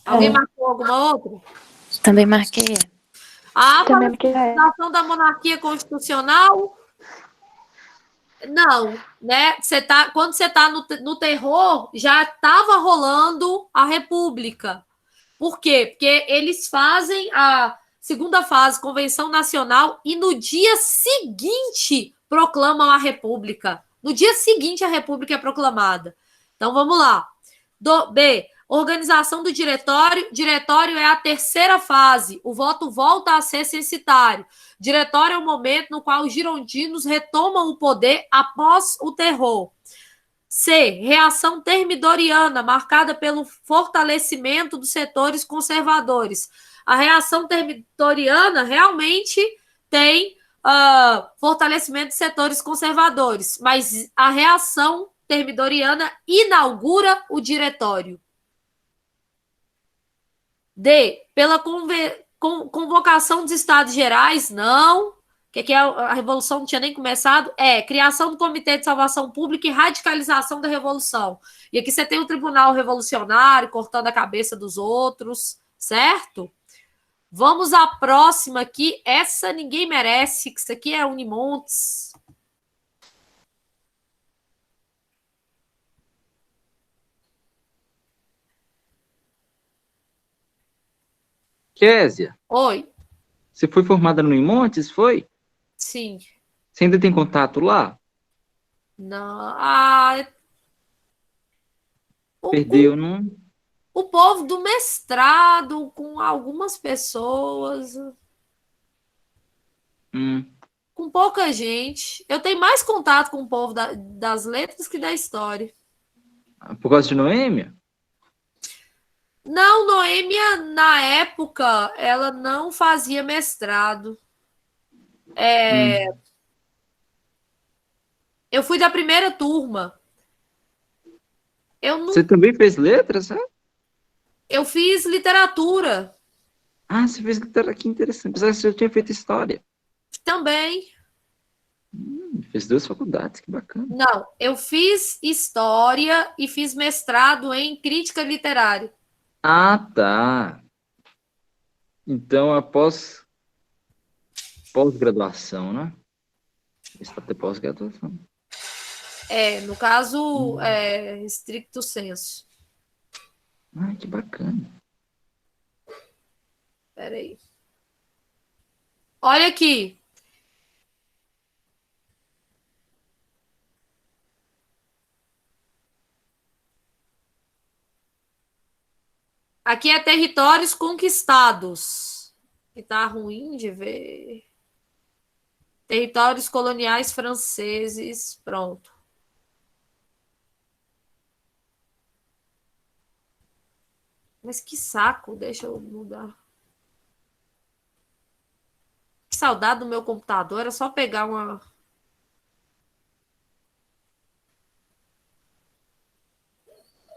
Alguém marcou alguma outra? Também marquei. A atualização da monarquia constitucional? Não, né? Quando você está no terror, já estava rolando a república. Por quê? Porque eles fazem a segunda fase, Convenção Nacional, e no dia seguinte proclamam a república. No dia seguinte a república é proclamada. Então, vamos lá. B. Organização do diretório. Diretório é a terceira fase. O voto volta a ser censitário. Diretório é o momento no qual os girondinos retomam o poder após o terror. C. Reação termidoriana, marcada pelo fortalecimento dos setores conservadores. A reação termidoriana realmente tem fortalecimento de setores conservadores, mas a reação termidoriana inaugura o diretório. D. Pela convocação dos Estados Gerais, não. O que é a Revolução? Não tinha nem começado. Criação do Comitê de Salvação Pública e radicalização da Revolução. E aqui você tem o Tribunal Revolucionário cortando a cabeça dos outros, certo? Vamos à próxima aqui. Essa ninguém merece, que isso aqui é Unimontes. Késia, Oi. você foi formada no Imontes, foi? Sim. Você ainda tem contato lá? Não. Perdeu, não? O povo do mestrado, com algumas pessoas, com pouca gente. Eu tenho mais contato com o povo das letras que da história. Por causa de Noêmia? Não, Noêmia, na época, ela não fazia mestrado. Eu fui da primeira turma. Você também fez letras, né? Eu fiz literatura. Ah, você fez literatura, que interessante. Apesar que você já tinha feito história. Também. Fez 2 faculdades, que bacana. Não, eu fiz história e fiz mestrado em crítica literária. Ah, tá. Então, após pós-graduação, né? Está até pós-graduação. No caso, stricto sensu. Ah, que bacana. Espera aí. Olha aqui. Aqui é territórios conquistados. Que tá ruim de ver. Territórios coloniais franceses. Pronto. Mas que saco. Deixa eu mudar. Que saudade do meu computador. Era só pegar uma...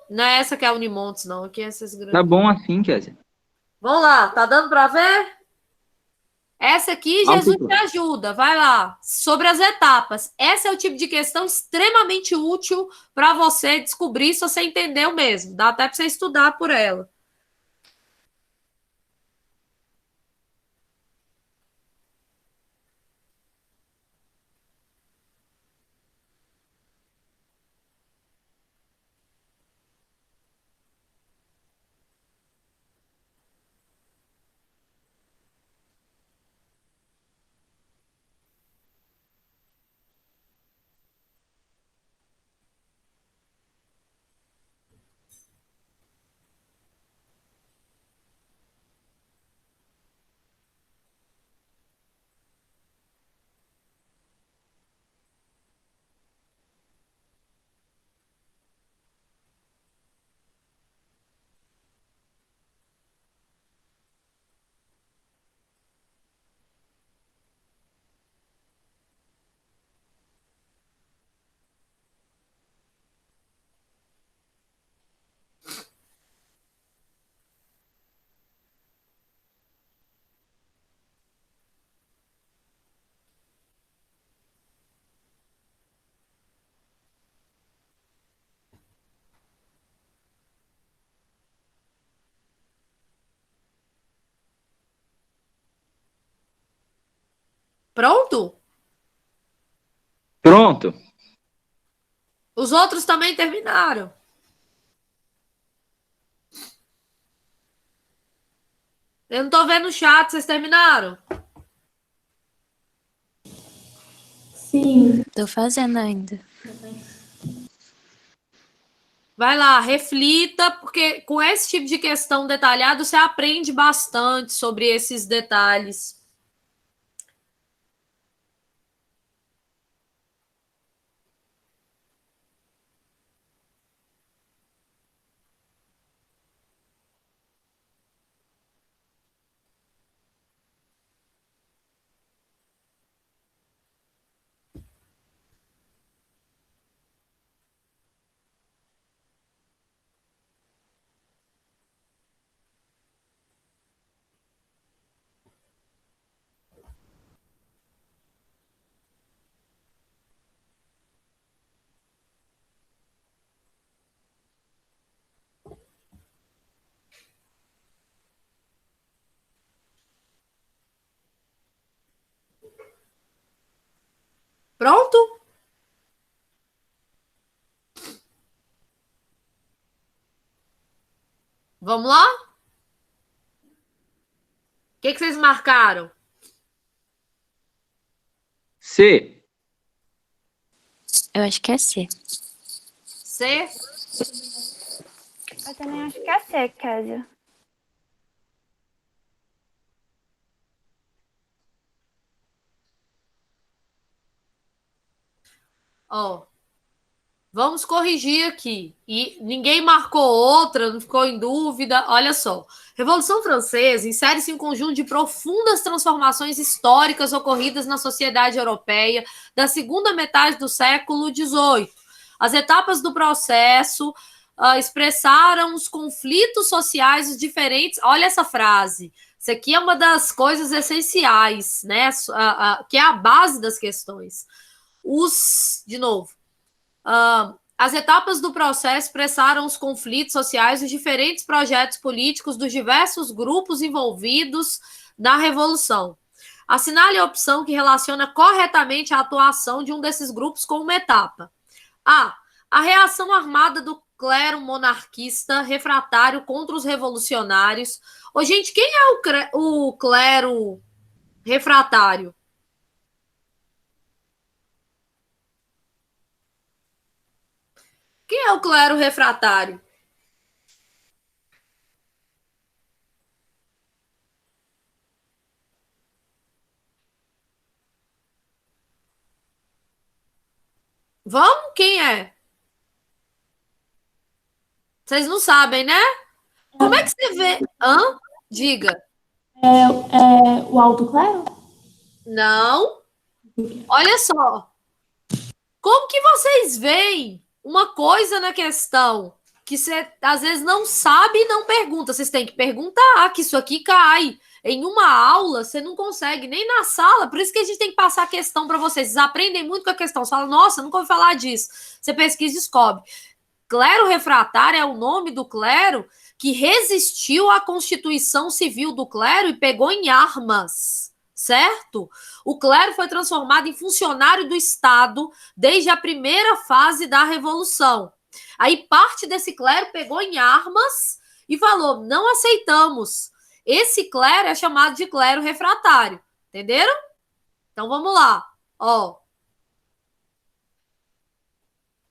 Não é essa que é a Unimontes, não. Aqui é essas grandes. Tá bom assim, Kézia. Vamos lá. Tá dando para ver? Essa aqui, Jesus te ajuda. Vai lá. Sobre as etapas. Essa é o tipo de questão extremamente útil para você descobrir se você entendeu mesmo. Dá até para você estudar por ela. Pronto? Pronto. Os outros também terminaram. Eu não tô vendo o chat. Vocês terminaram? Sim. Tô fazendo ainda. Vai lá, reflita, porque com esse tipo de questão detalhada você aprende bastante sobre esses detalhes. Pronto? Vamos lá? O que vocês marcaram? C. Eu acho que é C. C? Eu também acho que é C, Kézia. Ó, vamos corrigir aqui. E ninguém marcou outra, não ficou em dúvida. Olha só. Revolução Francesa insere-se em um conjunto de profundas transformações históricas ocorridas na sociedade europeia da segunda metade do século XVIII. As etapas do processo expressaram os conflitos sociais diferentes. Olha essa frase. Isso aqui é uma das coisas essenciais, né? Que é a base das questões. De novo, as etapas do processo expressaram os conflitos sociais, os diferentes projetos políticos dos diversos grupos envolvidos na Revolução. Assinale a opção que relaciona corretamente a atuação de um desses grupos com uma etapa. A reação armada do clero monarquista refratário contra os revolucionários. Ô, gente, quem é o clero refratário? Quem é o clero refratário? Vamos? Quem é? Vocês não sabem, né? Como é que você vê? Diga. É o alto clero? Não. Olha só. Como que vocês veem uma coisa na questão que você às vezes não sabe e não pergunta? Vocês têm que perguntar, que isso aqui cai. Em uma aula, você não consegue nem na sala, por isso que a gente tem que passar a questão para vocês. Vocês aprendem muito com a questão. Você fala, nossa, nunca ouvi falar disso. Você pesquisa e descobre. Clero refratário é o nome do clero que resistiu à Constituição Civil do clero e pegou em armas, certo? O clero foi transformado em funcionário do Estado desde a primeira fase da Revolução. Aí parte desse clero pegou em armas e falou, não aceitamos. Esse clero é chamado de clero refratário, entenderam? Então vamos lá,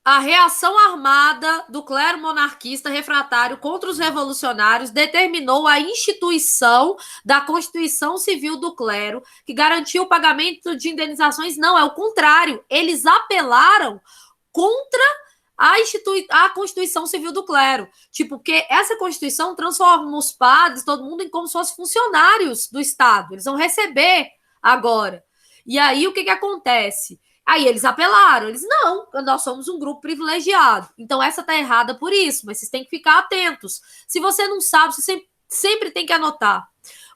A reação armada do clero monarquista refratário contra os revolucionários determinou a instituição da Constituição Civil do clero, que garantiu o pagamento de indenizações. Não, é o contrário. Eles apelaram contra a Constituição Civil do clero. Tipo, porque essa Constituição transforma os padres, todo mundo, em como se fossem funcionários do Estado. Eles vão receber agora. E aí, o que acontece? Aí eles apelaram, não, nós somos um grupo privilegiado. Então essa tá errada por isso, mas vocês têm que ficar atentos. Se você não sabe, você sempre tem que anotar.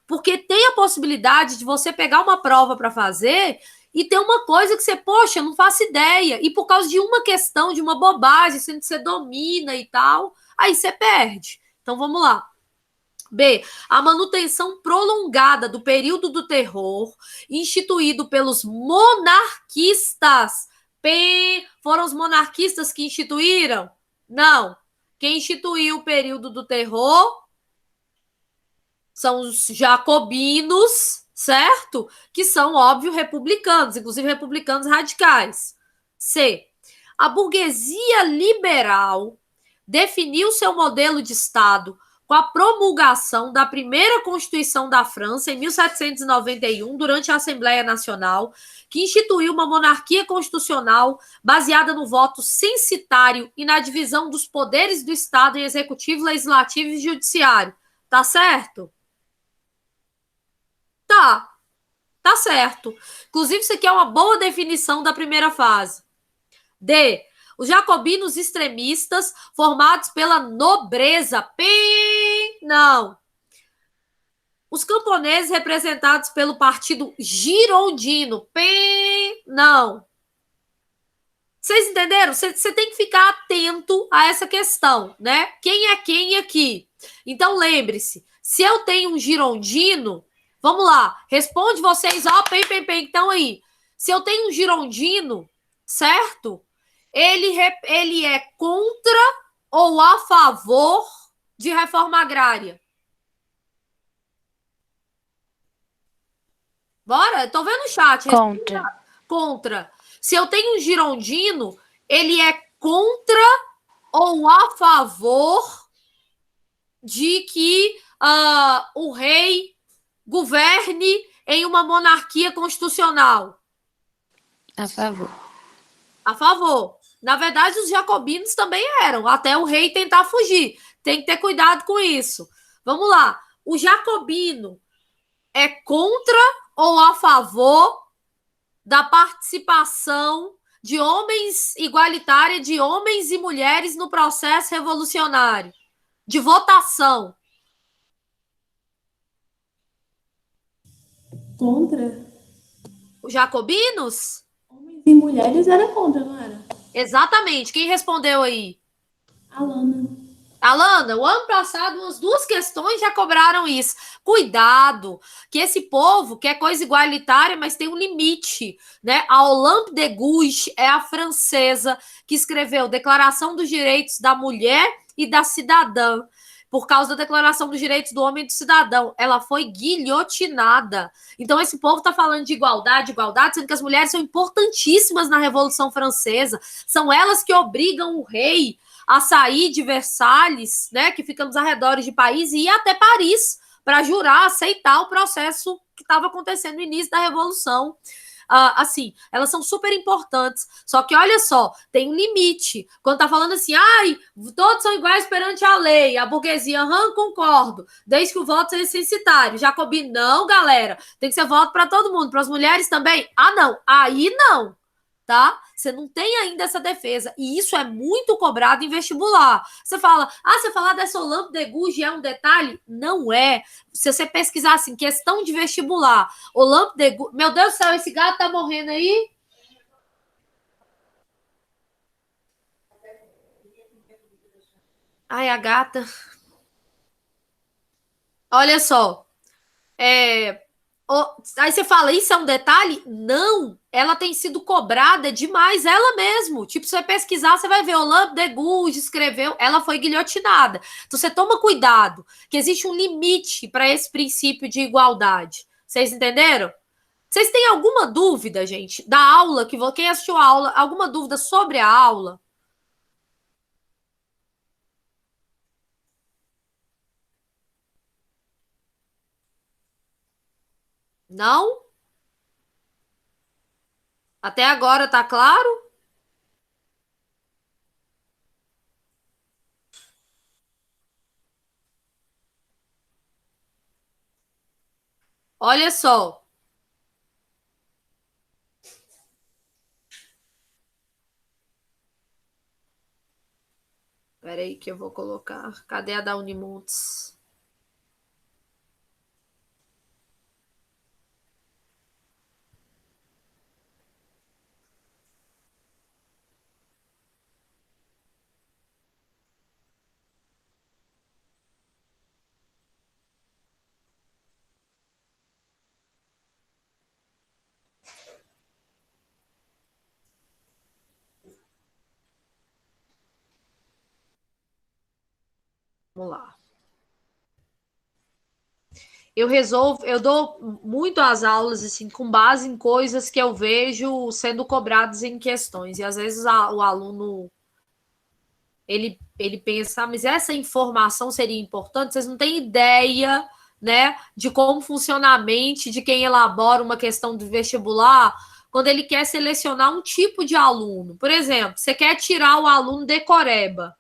Porque tem a possibilidade de você pegar uma prova para fazer e ter uma coisa que você, poxa, não faço ideia. E por causa de uma questão, de uma bobagem, sendo que você domina e tal, aí você perde. Então vamos lá. B. A manutenção prolongada do período do terror instituído pelos monarquistas. P. Foram os monarquistas que instituíram? Não. Quem instituiu o período do terror são os jacobinos, certo? Que são, óbvio, republicanos, inclusive republicanos radicais. C. A burguesia liberal definiu seu modelo de Estado com a promulgação da primeira Constituição da França, em 1791, durante a Assembleia Nacional, que instituiu uma monarquia constitucional baseada no voto censitário e na divisão dos poderes do Estado em executivo, legislativo e judiciário. Tá certo? Tá certo. Inclusive, isso aqui é uma boa definição da primeira fase. D. Os jacobinos extremistas formados pela nobreza. Não. Os camponeses representados pelo partido girondino. Não. Vocês entenderam? Você tem que ficar atento a essa questão, né? Quem é quem aqui? Então, lembre-se, se eu tenho um girondino, vamos lá, responde vocês, ó, então aí. Se eu tenho um girondino, certo? Ele é contra ou a favor de reforma agrária? Bora? Tô vendo o chat. Contra. Se eu tenho um girondino, ele é contra ou a favor de que o rei governe em uma monarquia constitucional? A favor. A favor. Na verdade, os jacobinos também eram, até o rei tentar fugir. Tem que ter cuidado com isso. Vamos lá. O jacobino é contra ou a favor da participação de homens igualitária, de homens e mulheres no processo revolucionário? De votação. Contra? Os jacobinos? Homens e mulheres era contra, não era? Exatamente. Quem respondeu aí? Alana, o ano passado, umas 2 questões já cobraram isso. Cuidado, que esse povo quer coisa igualitária, mas tem um limite, né? A Olympe de Gouges é a francesa que escreveu Declaração dos Direitos da Mulher e da Cidadã. Por causa da Declaração dos Direitos do Homem e do Cidadão. Ela foi guilhotinada. Então, esse povo está falando de igualdade, sendo que as mulheres são importantíssimas na Revolução Francesa. São elas que obrigam o rei a sair de Versalhes, né, que fica nos arredores de Paris, e ir até Paris para jurar, aceitar o processo que estava acontecendo no início da Revolução. Assim, elas são super importantes. Só que, olha só, tem um limite. Quando tá falando assim, todos são iguais perante a lei, a burguesia, concordo, desde que o voto seja censitário. Jacobino, não, galera, tem que ser voto para todo mundo, para as mulheres também. Não, aí não, tá? Você não tem ainda essa defesa. E isso é muito cobrado em vestibular. Você fala, você falar dessa Olympe de Gouges é um detalhe? Não é. Se você pesquisar assim, questão de vestibular, Olympe de Gouges... Meu Deus do céu, esse gato tá morrendo aí? Ai, a gata. Olha só. Aí você fala, isso é um detalhe? Não, ela tem sido cobrada demais, ela mesmo. Tipo, se você pesquisar, você vai ver, Olympe de Gouges escreveu, ela foi guilhotinada. Então você toma cuidado, que existe um limite para esse princípio de igualdade. Vocês entenderam? Vocês têm alguma dúvida, gente, da aula, quem assistiu a aula, alguma dúvida sobre a aula? Não? Até agora tá claro? Olha só. Espera aí que eu vou colocar. Cadê a da Unimontes? Vamos lá. Eu dou muito as aulas assim com base em coisas que eu vejo sendo cobradas em questões, e às vezes o aluno ele pensa, mas essa informação seria importante? Vocês não têm ideia, né, de como funciona a mente de quem elabora uma questão do vestibular quando ele quer selecionar um tipo de aluno. Por exemplo, você quer tirar o aluno decoreba.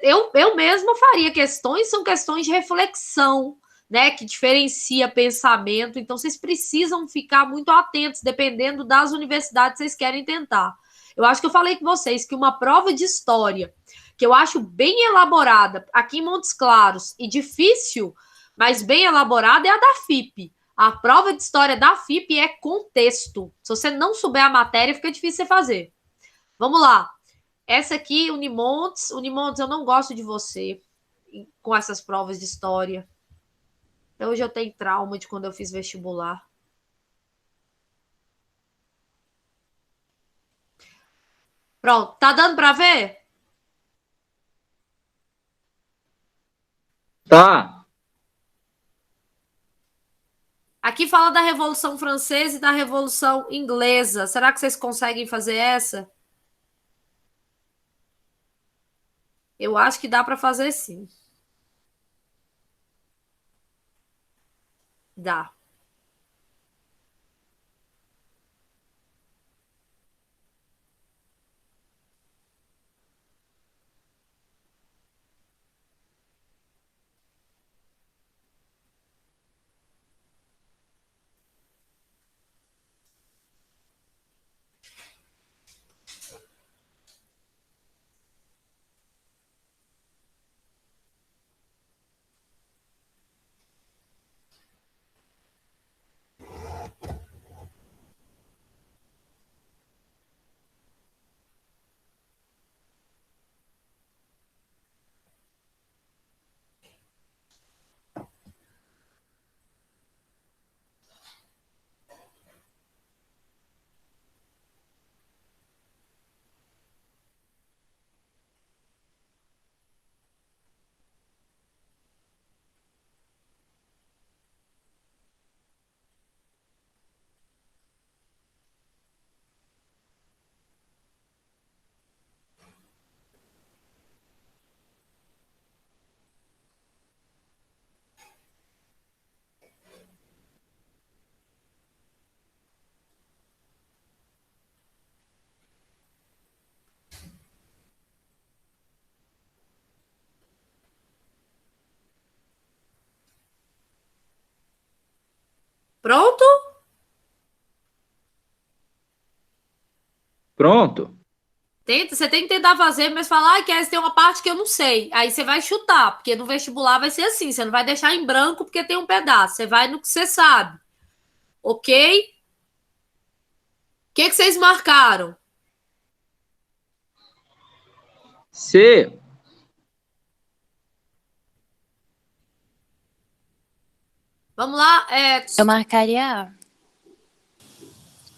Eu mesma faria questões, são questões de reflexão, né, que diferencia pensamento. Então, vocês precisam ficar muito atentos, dependendo das universidades que vocês querem tentar. Eu acho que eu falei com vocês que uma prova de história, que eu acho bem elaborada, aqui em Montes Claros, e difícil, mas bem elaborada, é a da FIP. A prova de história da FIP é contexto. Se você não souber a matéria, fica difícil você fazer. Vamos lá. Essa aqui, Unimontes. Unimontes, eu não gosto de você com essas provas de história. Até hoje eu tenho trauma de quando eu fiz vestibular. Pronto, tá dando para ver? Tá. Aqui fala da Revolução Francesa e da Revolução Inglesa. Será que vocês conseguem fazer essa? Eu acho que dá para fazer sim. Dá. Pronto? Pronto. Você tem que tentar fazer, mas falar, ah, Kézia, tem uma parte que eu não sei. Aí você vai chutar, porque no vestibular vai ser assim, você não vai deixar em branco porque tem um pedaço. Você vai no que você sabe. Ok? O que vocês marcaram? C. Vamos lá. Eu marcaria A.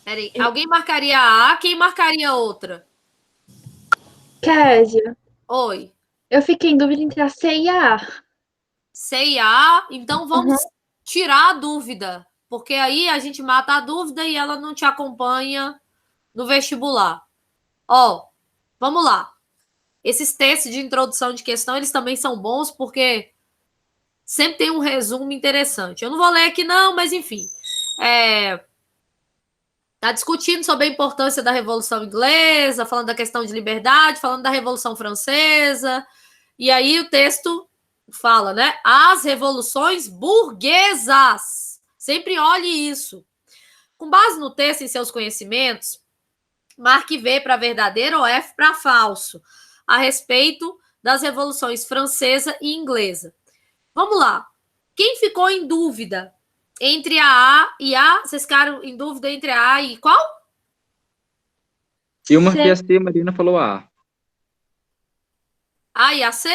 Peraí, alguém marcaria A, quem marcaria outra? Kézia, Oi. eu fiquei em dúvida entre a C e a A. C e A, então vamos tirar a dúvida, porque aí a gente mata a dúvida e ela não te acompanha no vestibular. Ó, vamos lá. Esses textos de introdução de questão, eles também são bons porque sempre tem um resumo interessante. Eu não vou ler aqui não, mas enfim. Tá discutindo sobre a importância da Revolução Inglesa, falando da questão de liberdade, falando da Revolução Francesa. E aí o texto fala, né? As revoluções burguesas. Sempre olhe isso. Com base no texto e seus conhecimentos, marque V para verdadeiro ou F para falso, a respeito das revoluções francesa e inglesa. Vamos lá. Quem ficou em dúvida entre a A e A? Vocês ficaram em dúvida entre a A e qual? Eu marquei a C, a Marina falou A. A e a C?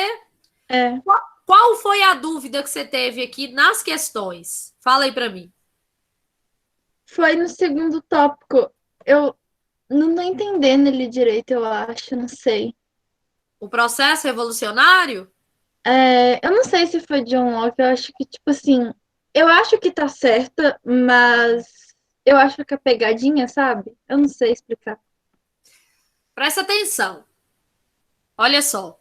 É. Qual foi a dúvida que você teve aqui nas questões? Fala aí para mim. Foi no segundo tópico. Eu não tô entendendo ele direito, eu acho, não sei. O processo revolucionário? Eu não sei se foi John Locke, eu acho que, tipo assim, eu acho que tá certa, mas eu acho que a pegadinha, sabe? Eu não sei explicar. Presta atenção. Olha só.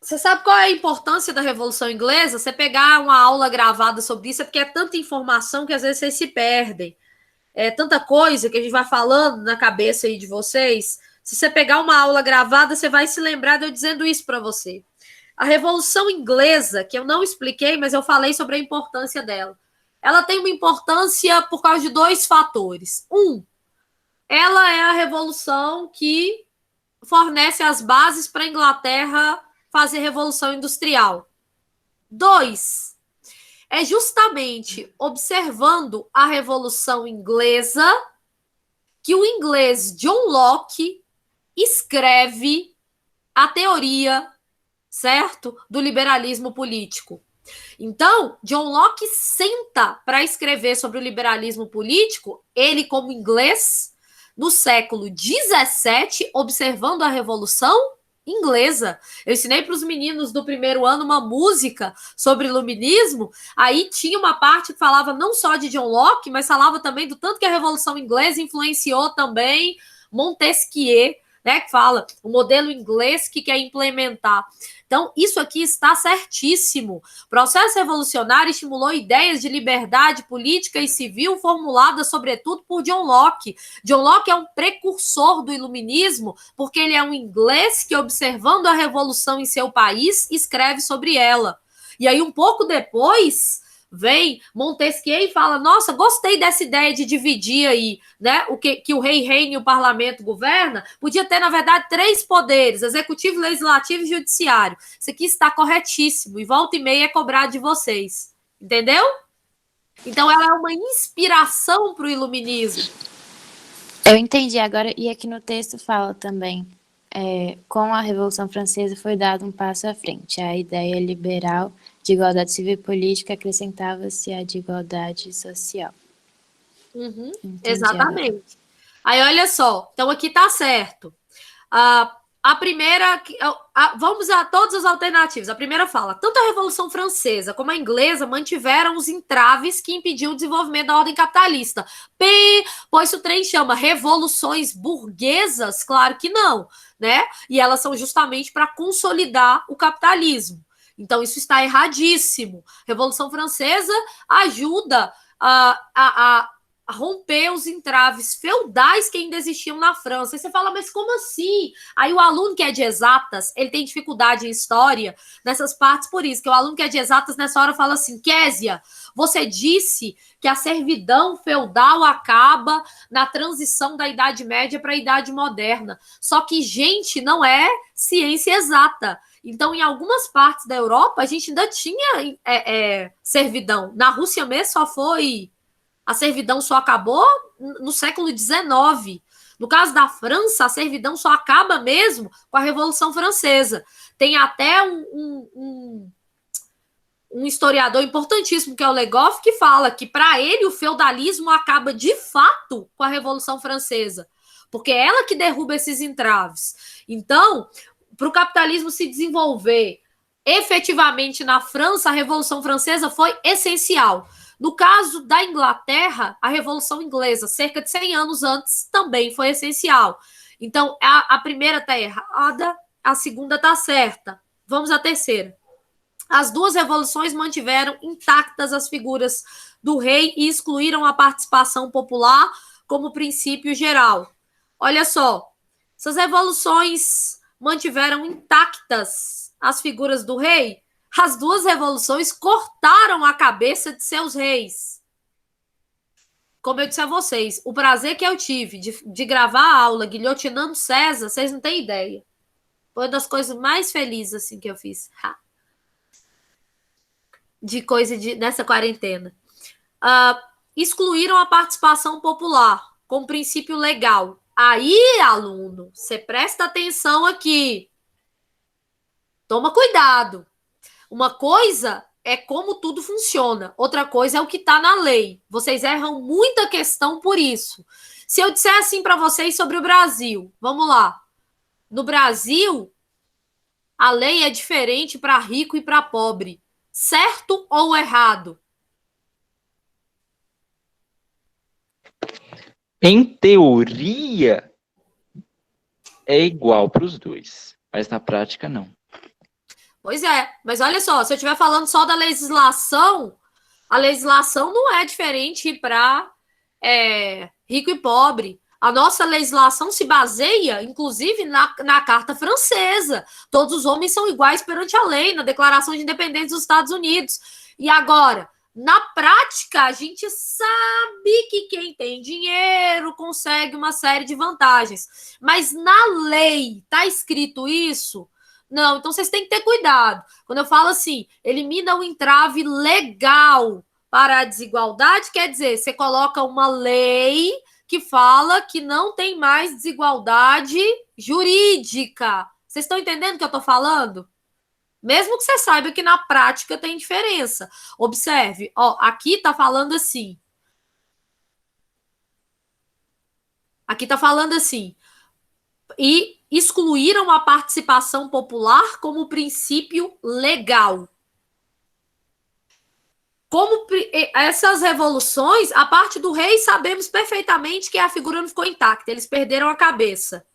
Você sabe qual é a importância da Revolução Inglesa? Você pegar uma aula gravada sobre isso, é porque é tanta informação que às vezes vocês se perdem. É tanta coisa que a gente vai falando na cabeça aí de vocês. Se você pegar uma aula gravada, você vai se lembrar de eu dizendo isso para você. A Revolução Inglesa, que eu não expliquei, mas eu falei sobre a importância dela. Ela tem uma importância por causa de 2 fatores. Ela é a revolução que fornece as bases para a Inglaterra fazer revolução industrial. 2, é justamente observando a Revolução Inglesa que o inglês John Locke escreve a teoria, certo, do liberalismo político. Então, John Locke senta para escrever sobre o liberalismo político, ele como inglês, no século XVII, observando a Revolução Inglesa. Eu ensinei para os meninos do primeiro ano uma música sobre iluminismo, aí tinha uma parte que falava não só de John Locke, mas falava também do tanto que a Revolução Inglesa influenciou também Montesquieu, né, que fala o modelo inglês que quer implementar. Então, isso aqui está certíssimo. O processo revolucionário estimulou ideias de liberdade política e civil formuladas, sobretudo, por John Locke. John Locke é um precursor do iluminismo, porque ele é um inglês que, observando a revolução em seu país, escreve sobre ela. E aí, um pouco depois, vem Montesquieu e fala, nossa, gostei dessa ideia de dividir aí, né, que o rei reina e o parlamento governa, podia ter, na verdade, 3 poderes, executivo, legislativo e judiciário. Isso aqui está corretíssimo, e volta e meia é cobrado de vocês. Entendeu? Então, ela é uma inspiração para o iluminismo. Eu entendi agora, e aqui no texto fala também, com a Revolução Francesa foi dado um passo à frente. A ideia liberal de igualdade civil e política acrescentava-se a de igualdade social. Exatamente. Agora. Aí, olha só. Então, aqui tá certo. A primeira... vamos a todas as alternativas. A primeira fala, tanto a Revolução Francesa como a inglesa mantiveram os entraves que impediam o desenvolvimento da ordem capitalista. Pois o trem chama revoluções burguesas? Claro que não, né? E elas são justamente para consolidar o capitalismo. Então, isso está erradíssimo. A Revolução Francesa ajuda a romper os entraves feudais que ainda existiam na França. Aí você fala, mas como assim? Aí o aluno que é de exatas, ele tem dificuldade em história nessas partes, por isso, que o aluno que é de exatas nessa hora fala assim, Késia, você disse que a servidão feudal acaba na transição da Idade Média para a Idade Moderna. Só que, gente, não é ciência exata. Então, em algumas partes da Europa, a gente ainda tinha servidão. Na Rússia mesmo a servidão só acabou no século XIX. No caso da França, a servidão só acaba mesmo com a Revolução Francesa. Tem até um historiador importantíssimo, que é o Le Goff, que fala que, para ele, o feudalismo acaba de fato com a Revolução Francesa, porque é ela que derruba esses entraves. Então, para o capitalismo se desenvolver efetivamente na França, a Revolução Francesa foi essencial. No caso da Inglaterra, a Revolução Inglesa, cerca de 100 anos antes, também foi essencial. Então, a primeira está errada, a segunda está certa. Vamos à terceira. As 2 revoluções mantiveram intactas as figuras do rei e excluíram a participação popular como princípio geral. Olha só, essas revoluções mantiveram intactas as figuras do rei. As 2 revoluções cortaram a cabeça de seus reis. Como eu disse a vocês, o prazer que eu tive de gravar a aula guilhotinando César, vocês não têm ideia. Foi uma das coisas mais felizes assim, que eu fiz. Nessa quarentena. Excluíram a participação popular como princípio legal. Aí, aluno, você presta atenção aqui. Toma cuidado. Uma coisa é como tudo funciona. Outra coisa é o que está na lei. Vocês erram muita questão por isso. Se eu disser assim para vocês sobre o Brasil, vamos lá. No Brasil, a lei é diferente para rico e para pobre. Certo ou errado? Em teoria, é igual para os dois, mas na prática não. Pois é, mas olha só, se eu estiver falando só da legislação, a legislação não é diferente para rico e pobre. A nossa legislação se baseia, inclusive, na Carta Francesa. Todos os homens são iguais perante a lei, na Declaração de Independência dos Estados Unidos. E agora, na prática, a gente sabe que quem tem dinheiro consegue uma série de vantagens. Mas na lei está escrito isso? Não, então vocês têm que ter cuidado. Quando eu falo assim, elimina o entrave legal para a desigualdade, quer dizer, você coloca uma lei que fala que não tem mais desigualdade jurídica. Vocês estão entendendo o que eu estou falando? Mesmo que você saiba que na prática tem diferença. Observe, ó, aqui está falando assim. Aqui está falando assim. E excluíram a participação popular como princípio legal. Como essas revoluções, a parte do rei, sabemos perfeitamente que a figura não ficou intacta, eles perderam a cabeça.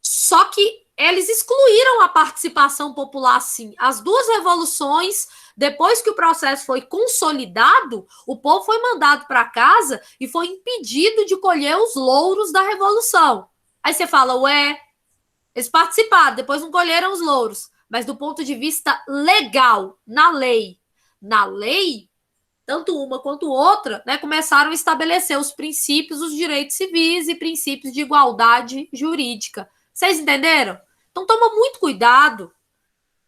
Só que eles excluíram a participação popular, sim. As duas revoluções, depois que o processo foi consolidado, o povo foi mandado para casa e foi impedido de colher os louros da revolução. Aí você fala, ué, eles participaram, depois não colheram os louros. Mas do ponto de vista legal, na lei, tanto uma quanto outra, né, começaram a estabelecer os princípios, os direitos civis e princípios de igualdade jurídica. Vocês entenderam? Então toma muito cuidado,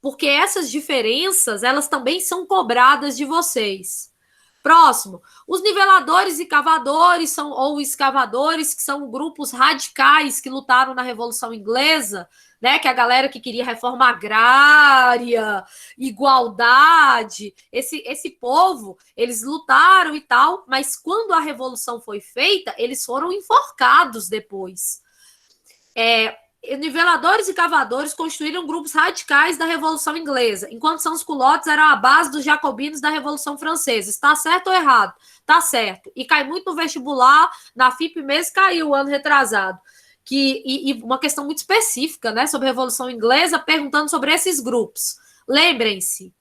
porque essas diferenças, elas também são cobradas de vocês. Próximo, os niveladores e cavadores ou escavadores, que são grupos radicais que lutaram na Revolução Inglesa, né, que é a galera que queria reforma agrária, igualdade, esse povo, eles lutaram e tal, mas quando a Revolução foi feita, eles foram enforcados depois. Niveladores e cavadores construíram grupos radicais da Revolução Inglesa, enquanto sans-culottes eram a base dos jacobinos da Revolução Francesa. Está certo ou errado? Está certo. E cai muito no vestibular, na FIP mesmo caiu ano retrasado. E uma questão muito específica, né, sobre a Revolução Inglesa, perguntando sobre esses grupos. Lembrem-se,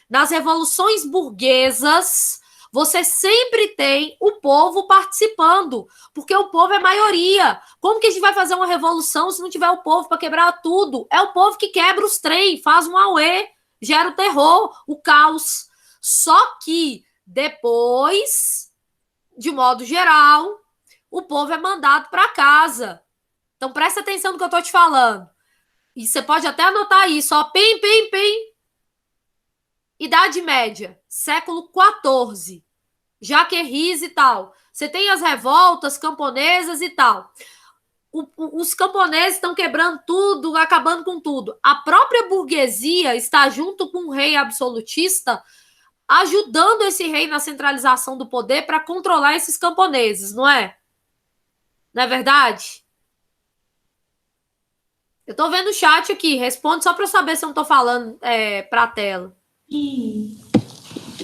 nas revoluções burguesas, você sempre tem o povo participando, porque o povo é maioria. Como que a gente vai fazer uma revolução se não tiver o povo para quebrar tudo? É o povo que quebra os trem, faz um auê, gera o terror, o caos. Só que depois, de modo geral, o povo é mandado para casa. Então presta atenção no que eu estou te falando. E você pode até anotar isso, ó, pim. Idade Média, século XIV, Jaqueries e tal. Você tem as revoltas camponesas e tal. Os camponeses estão quebrando tudo, acabando com tudo. A própria burguesia está junto com o rei absolutista, ajudando esse rei na centralização do poder para controlar esses camponeses, não é? Não é verdade? Eu estou vendo o chat aqui, responde só para eu saber se eu não estou falando para a tela.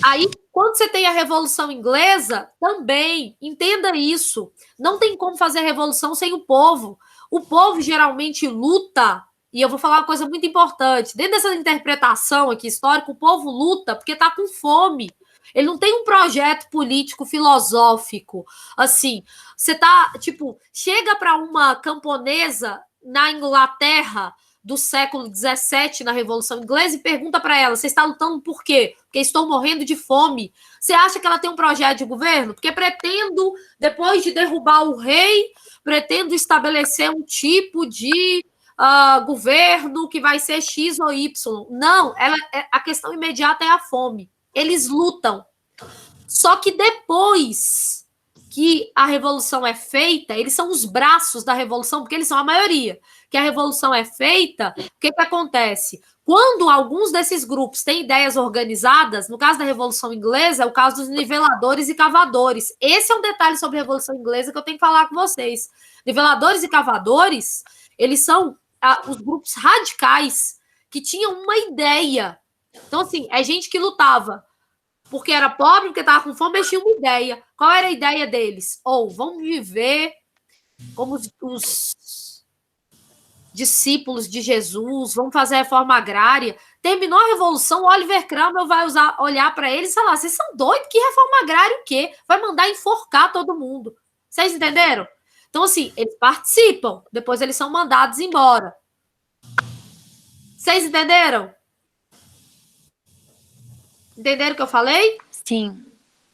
Aí, quando você tem a Revolução Inglesa, também, entenda isso, não tem como fazer revolução sem o povo. O povo geralmente luta, e eu vou falar uma coisa muito importante, dentro dessa interpretação aqui histórica, o povo luta porque está com fome. Ele não tem um projeto político filosófico, assim, você tá, tipo, chega para uma camponesa na Inglaterra do século XVII, na Revolução Inglesa, e pergunta para ela, você está lutando por quê? Porque estou morrendo de fome. Você acha que ela tem um projeto de governo? Porque pretendo, depois de derrubar o rei, pretendo estabelecer um tipo de governo que vai ser X ou Y. Não, a questão imediata é a fome. Eles lutam. Só que depois que a revolução é feita, eles são os braços da revolução, porque eles são a maioria. Que a revolução é feita, o que acontece? Quando alguns desses grupos têm ideias organizadas, no caso da Revolução Inglesa, é o caso dos niveladores e cavadores. Esse é um detalhe sobre a Revolução Inglesa que eu tenho que falar com vocês. Niveladores e cavadores, eles são os grupos radicais que tinham uma ideia. Então, assim, é gente que lutava porque era pobre, porque estava com fome, mas tinha uma ideia. Qual era a ideia deles? Vamos viver como os discípulos de Jesus, vamos fazer a reforma agrária. Terminou a Revolução, o Oliver Cromwell vai olhar para eles e falar, vocês são doidos? Que reforma agrária o quê? Vai mandar enforcar todo mundo. Vocês entenderam? Então, assim, eles participam, depois eles são mandados embora. Vocês entenderam? Entenderam o que eu falei? Sim.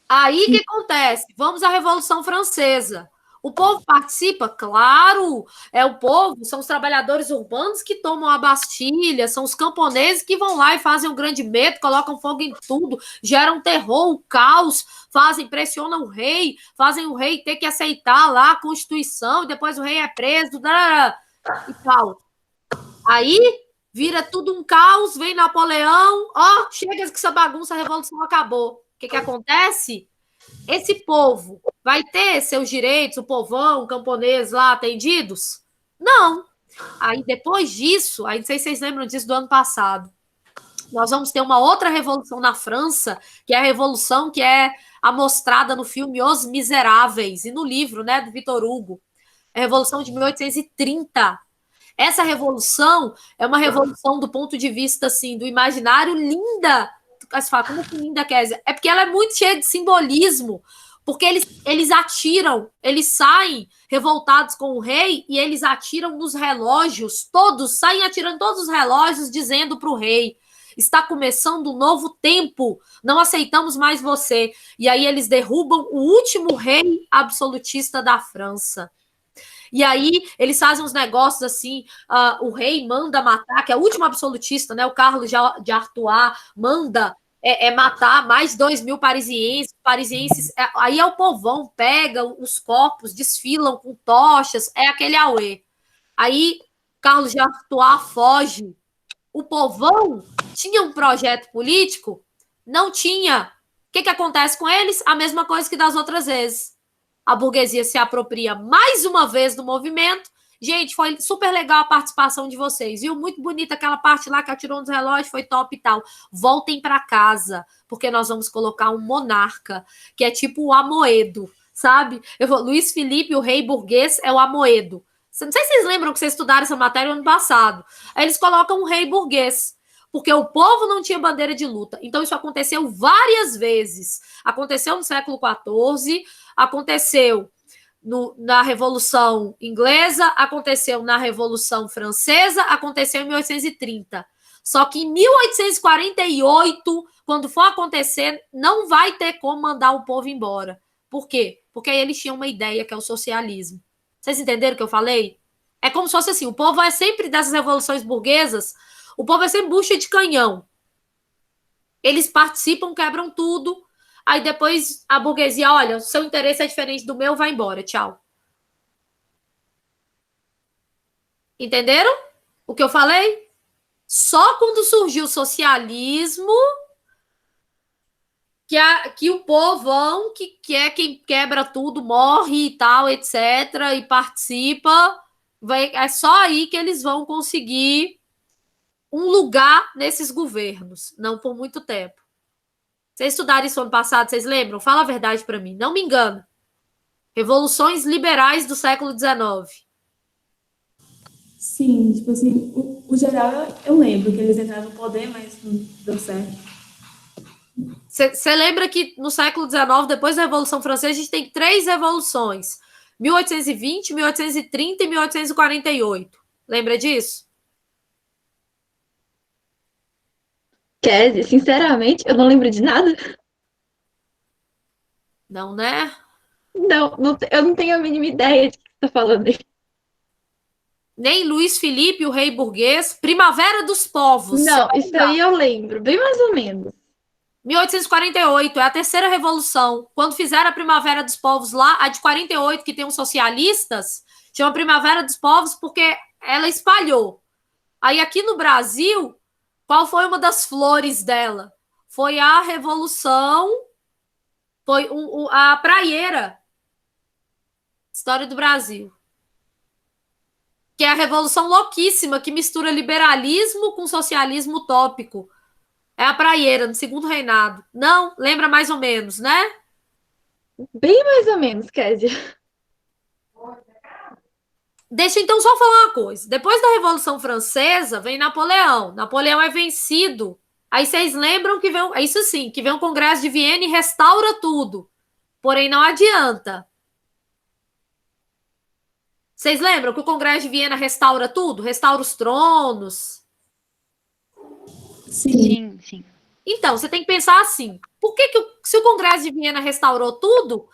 Aí o que acontece? Vamos à Revolução Francesa. O povo participa? Claro! É o povo, são os trabalhadores urbanos que tomam a Bastilha, são os camponeses que vão lá e fazem um grande medo, colocam fogo em tudo, geram terror, o caos, pressionam o rei, fazem o rei ter que aceitar lá a Constituição, e depois o rei é preso, e tal. Aí vira tudo um caos, vem Napoleão, chega que essa bagunça, a Revolução acabou. O que acontece? Esse povo vai ter seus direitos, o povão, o camponês lá atendidos? Não. Aí depois disso, aí não sei se vocês lembram disso do ano passado, nós vamos ter uma outra revolução na França, que é a revolução que é amostrada no filme Os Miseráveis e no livro, né, do Victor Hugo. É a Revolução de 1830. Essa revolução é uma revolução do ponto de vista assim, do imaginário linda. Você fala, como que linda, Kézia? É porque ela é muito cheia de simbolismo, porque eles atiram, eles saem revoltados com o rei e eles atiram nos relógios, todos saem atirando todos os relógios, dizendo para o rei, está começando um novo tempo, não aceitamos mais você. E aí eles derrubam o último rei absolutista da França. E aí eles fazem uns negócios assim, o rei manda matar, que é o último absolutista, né? O Carlos de Artois manda matar mais 2.000 parisienses. Aí é o povão, pega os corpos, desfilam com tochas, é aquele auê. Aí Carlos de Artois foge. O povão tinha um projeto político? Não tinha. O que acontece com eles? A mesma coisa que das outras vezes. A burguesia se apropria mais uma vez do movimento. Gente, foi super legal a participação de vocês, viu? Muito bonita aquela parte lá que atirou nos relógios, foi top e tal. Voltem para casa, porque nós vamos colocar um monarca, que é tipo o Amoedo, sabe? Luiz Felipe, o rei burguês, é o Amoedo. Não sei se vocês lembram que vocês estudaram essa matéria ano passado. Aí eles colocam um rei burguês, porque o povo não tinha bandeira de luta. Então isso aconteceu várias vezes. Aconteceu no século XIV, aconteceu na Revolução Inglesa, aconteceu na Revolução Francesa, aconteceu em 1830. Só que em 1848, quando for acontecer, não vai ter como mandar o povo embora. Por quê? Porque aí eles tinham uma ideia, que é o socialismo. Vocês entenderam o que eu falei? É como se fosse assim, o povo é sempre dessas revoluções burguesas, o povo é sempre bucha de canhão. Eles participam, quebram tudo, aí depois a burguesia, olha, o seu interesse é diferente do meu, vai embora, tchau. Entenderam o que eu falei? Só quando surgiu o socialismo que o povão, que é quem quebra tudo, morre e tal, etc., e participa, é só aí que eles vão conseguir um lugar nesses governos, não por muito tempo. Vocês estudaram isso ano passado, vocês lembram? Fala a verdade para mim, não me engano. Revoluções liberais do século XIX. Sim, tipo assim, o geral eu lembro que eles entraram no poder, mas não deu certo. Você lembra que no século XIX, depois da Revolução Francesa, a gente tem 3 revoluções. 1820, 1830 e 1848. Lembra disso? Kézia, sinceramente, eu não lembro de nada. Não, né? Não, eu não tenho a mínima ideia de que você tá falando aí. Nem Luiz Felipe, o rei burguês. Primavera dos Povos. Não, isso aí eu lembro, bem mais ou menos. 1848, é a terceira revolução. Quando fizeram a Primavera dos Povos lá, a de 48, que tem os socialistas, chama Primavera dos Povos porque ela espalhou. Aí aqui no Brasil, qual foi uma das flores dela? Foi a Revolução, foi a Praieira. História do Brasil. Que é a Revolução louquíssima, que mistura liberalismo com socialismo utópico. É a Praieira, no segundo reinado. Não? Lembra mais ou menos, né? Bem mais ou menos, Kézia. Deixa eu então só falar uma coisa. Depois da Revolução Francesa, vem Napoleão. Napoleão é vencido. Aí vocês lembram que vem, é isso sim, que vem o Congresso de Viena e restaura tudo. Porém, não adianta. Vocês lembram que o Congresso de Viena restaura tudo? Restaura os tronos? Sim, sim. Então, você tem que pensar assim. Por que se o Congresso de Viena restaurou tudo,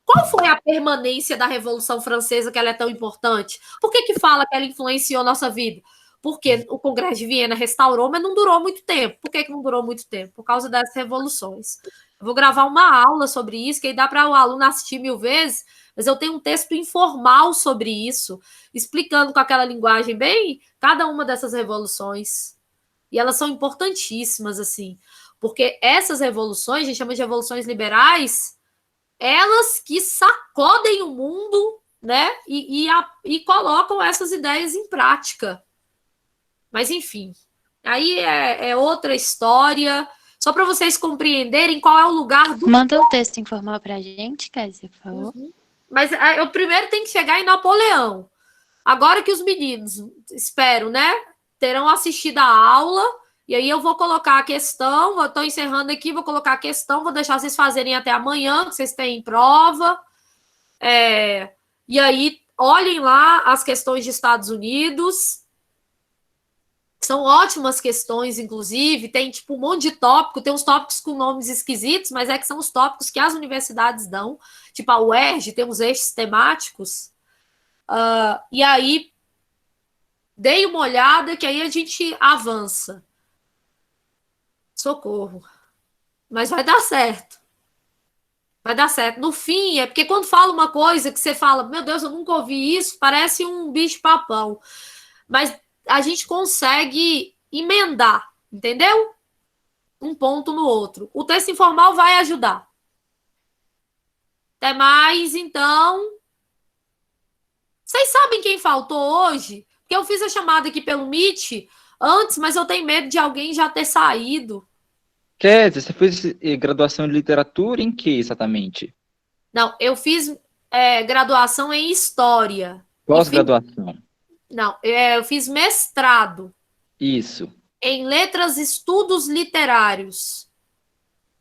qual foi a permanência da Revolução Francesa que ela é tão importante? Por que fala que ela influenciou nossa vida? Porque o Congresso de Viena restaurou, mas não durou muito tempo. Por que não durou muito tempo? Por causa das revoluções. Eu vou gravar uma aula sobre isso, que aí dá para o aluno assistir 1000 vezes, mas eu tenho um texto informal sobre isso, explicando com aquela linguagem bem cada uma dessas revoluções. E elas são importantíssimas, assim, porque essas revoluções, a gente chama de revoluções liberais, elas que sacodem o mundo, né, e colocam essas ideias em prática. Mas, enfim, aí é outra história, só para vocês compreenderem qual é o lugar do... Manda um texto informal para a gente, Kézia, por favor. Mas eu primeiro tenho que chegar em Napoleão. Agora que os meninos, espero, né, terão assistido a aula, e aí eu vou colocar a questão, estou encerrando aqui, vou colocar a questão, vou deixar vocês fazerem até amanhã, que vocês têm prova. E aí, olhem lá as questões de Estados Unidos. São ótimas questões, inclusive, tem tipo um monte de tópico, tem uns tópicos com nomes esquisitos, mas é que são os tópicos que as universidades dão, tipo a UERJ, tem uns eixos temáticos, e aí dei uma olhada que aí a gente avança. Socorro. Mas vai dar certo. Vai dar certo. No fim, é porque quando fala uma coisa que você fala, meu Deus, eu nunca ouvi isso, parece um bicho-papão. Mas a gente consegue emendar, entendeu? Um ponto no outro. O texto informal vai ajudar. Até mais, então. Vocês sabem quem faltou hoje? Porque eu fiz a chamada aqui pelo Meet antes, mas eu tenho medo de alguém já ter saído. Kézia, você fez graduação de literatura em que exatamente? Não, eu fiz graduação em História. Pós-graduação. Não, eu fiz mestrado. Isso. Em Letras e Estudos Literários.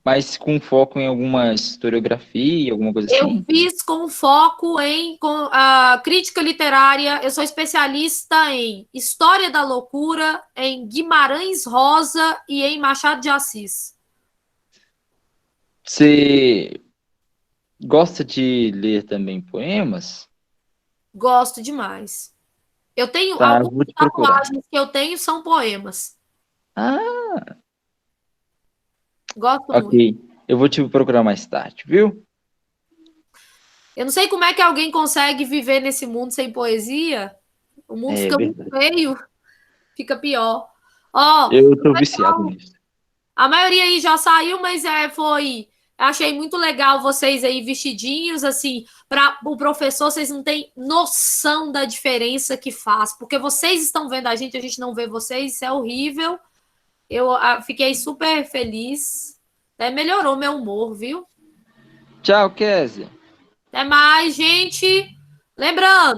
Mas com foco em alguma historiografia, alguma coisa assim? Eu fiz com foco em crítica literária. Eu sou especialista em História da Loucura, em Guimarães Rosa e em Machado de Assis. Você gosta de ler também poemas? Gosto demais. Eu tenho Tá, algumas tatuagens que eu tenho são poemas. Ah, Gosto muito. ok. Eu vou te procurar mais tarde, viu? Eu não sei como é que alguém consegue viver nesse mundo sem poesia. O mundo fica muito feio, fica pior. Eu tô viciado nisso. A maioria aí já saiu, mas achei muito legal vocês aí vestidinhos, assim, para o professor, vocês não têm noção da diferença que faz, porque vocês estão vendo a gente não vê vocês, isso é horrível. Eu fiquei super feliz. Melhorou meu humor, viu? Tchau, Kézia. Até mais, gente. Lembrando,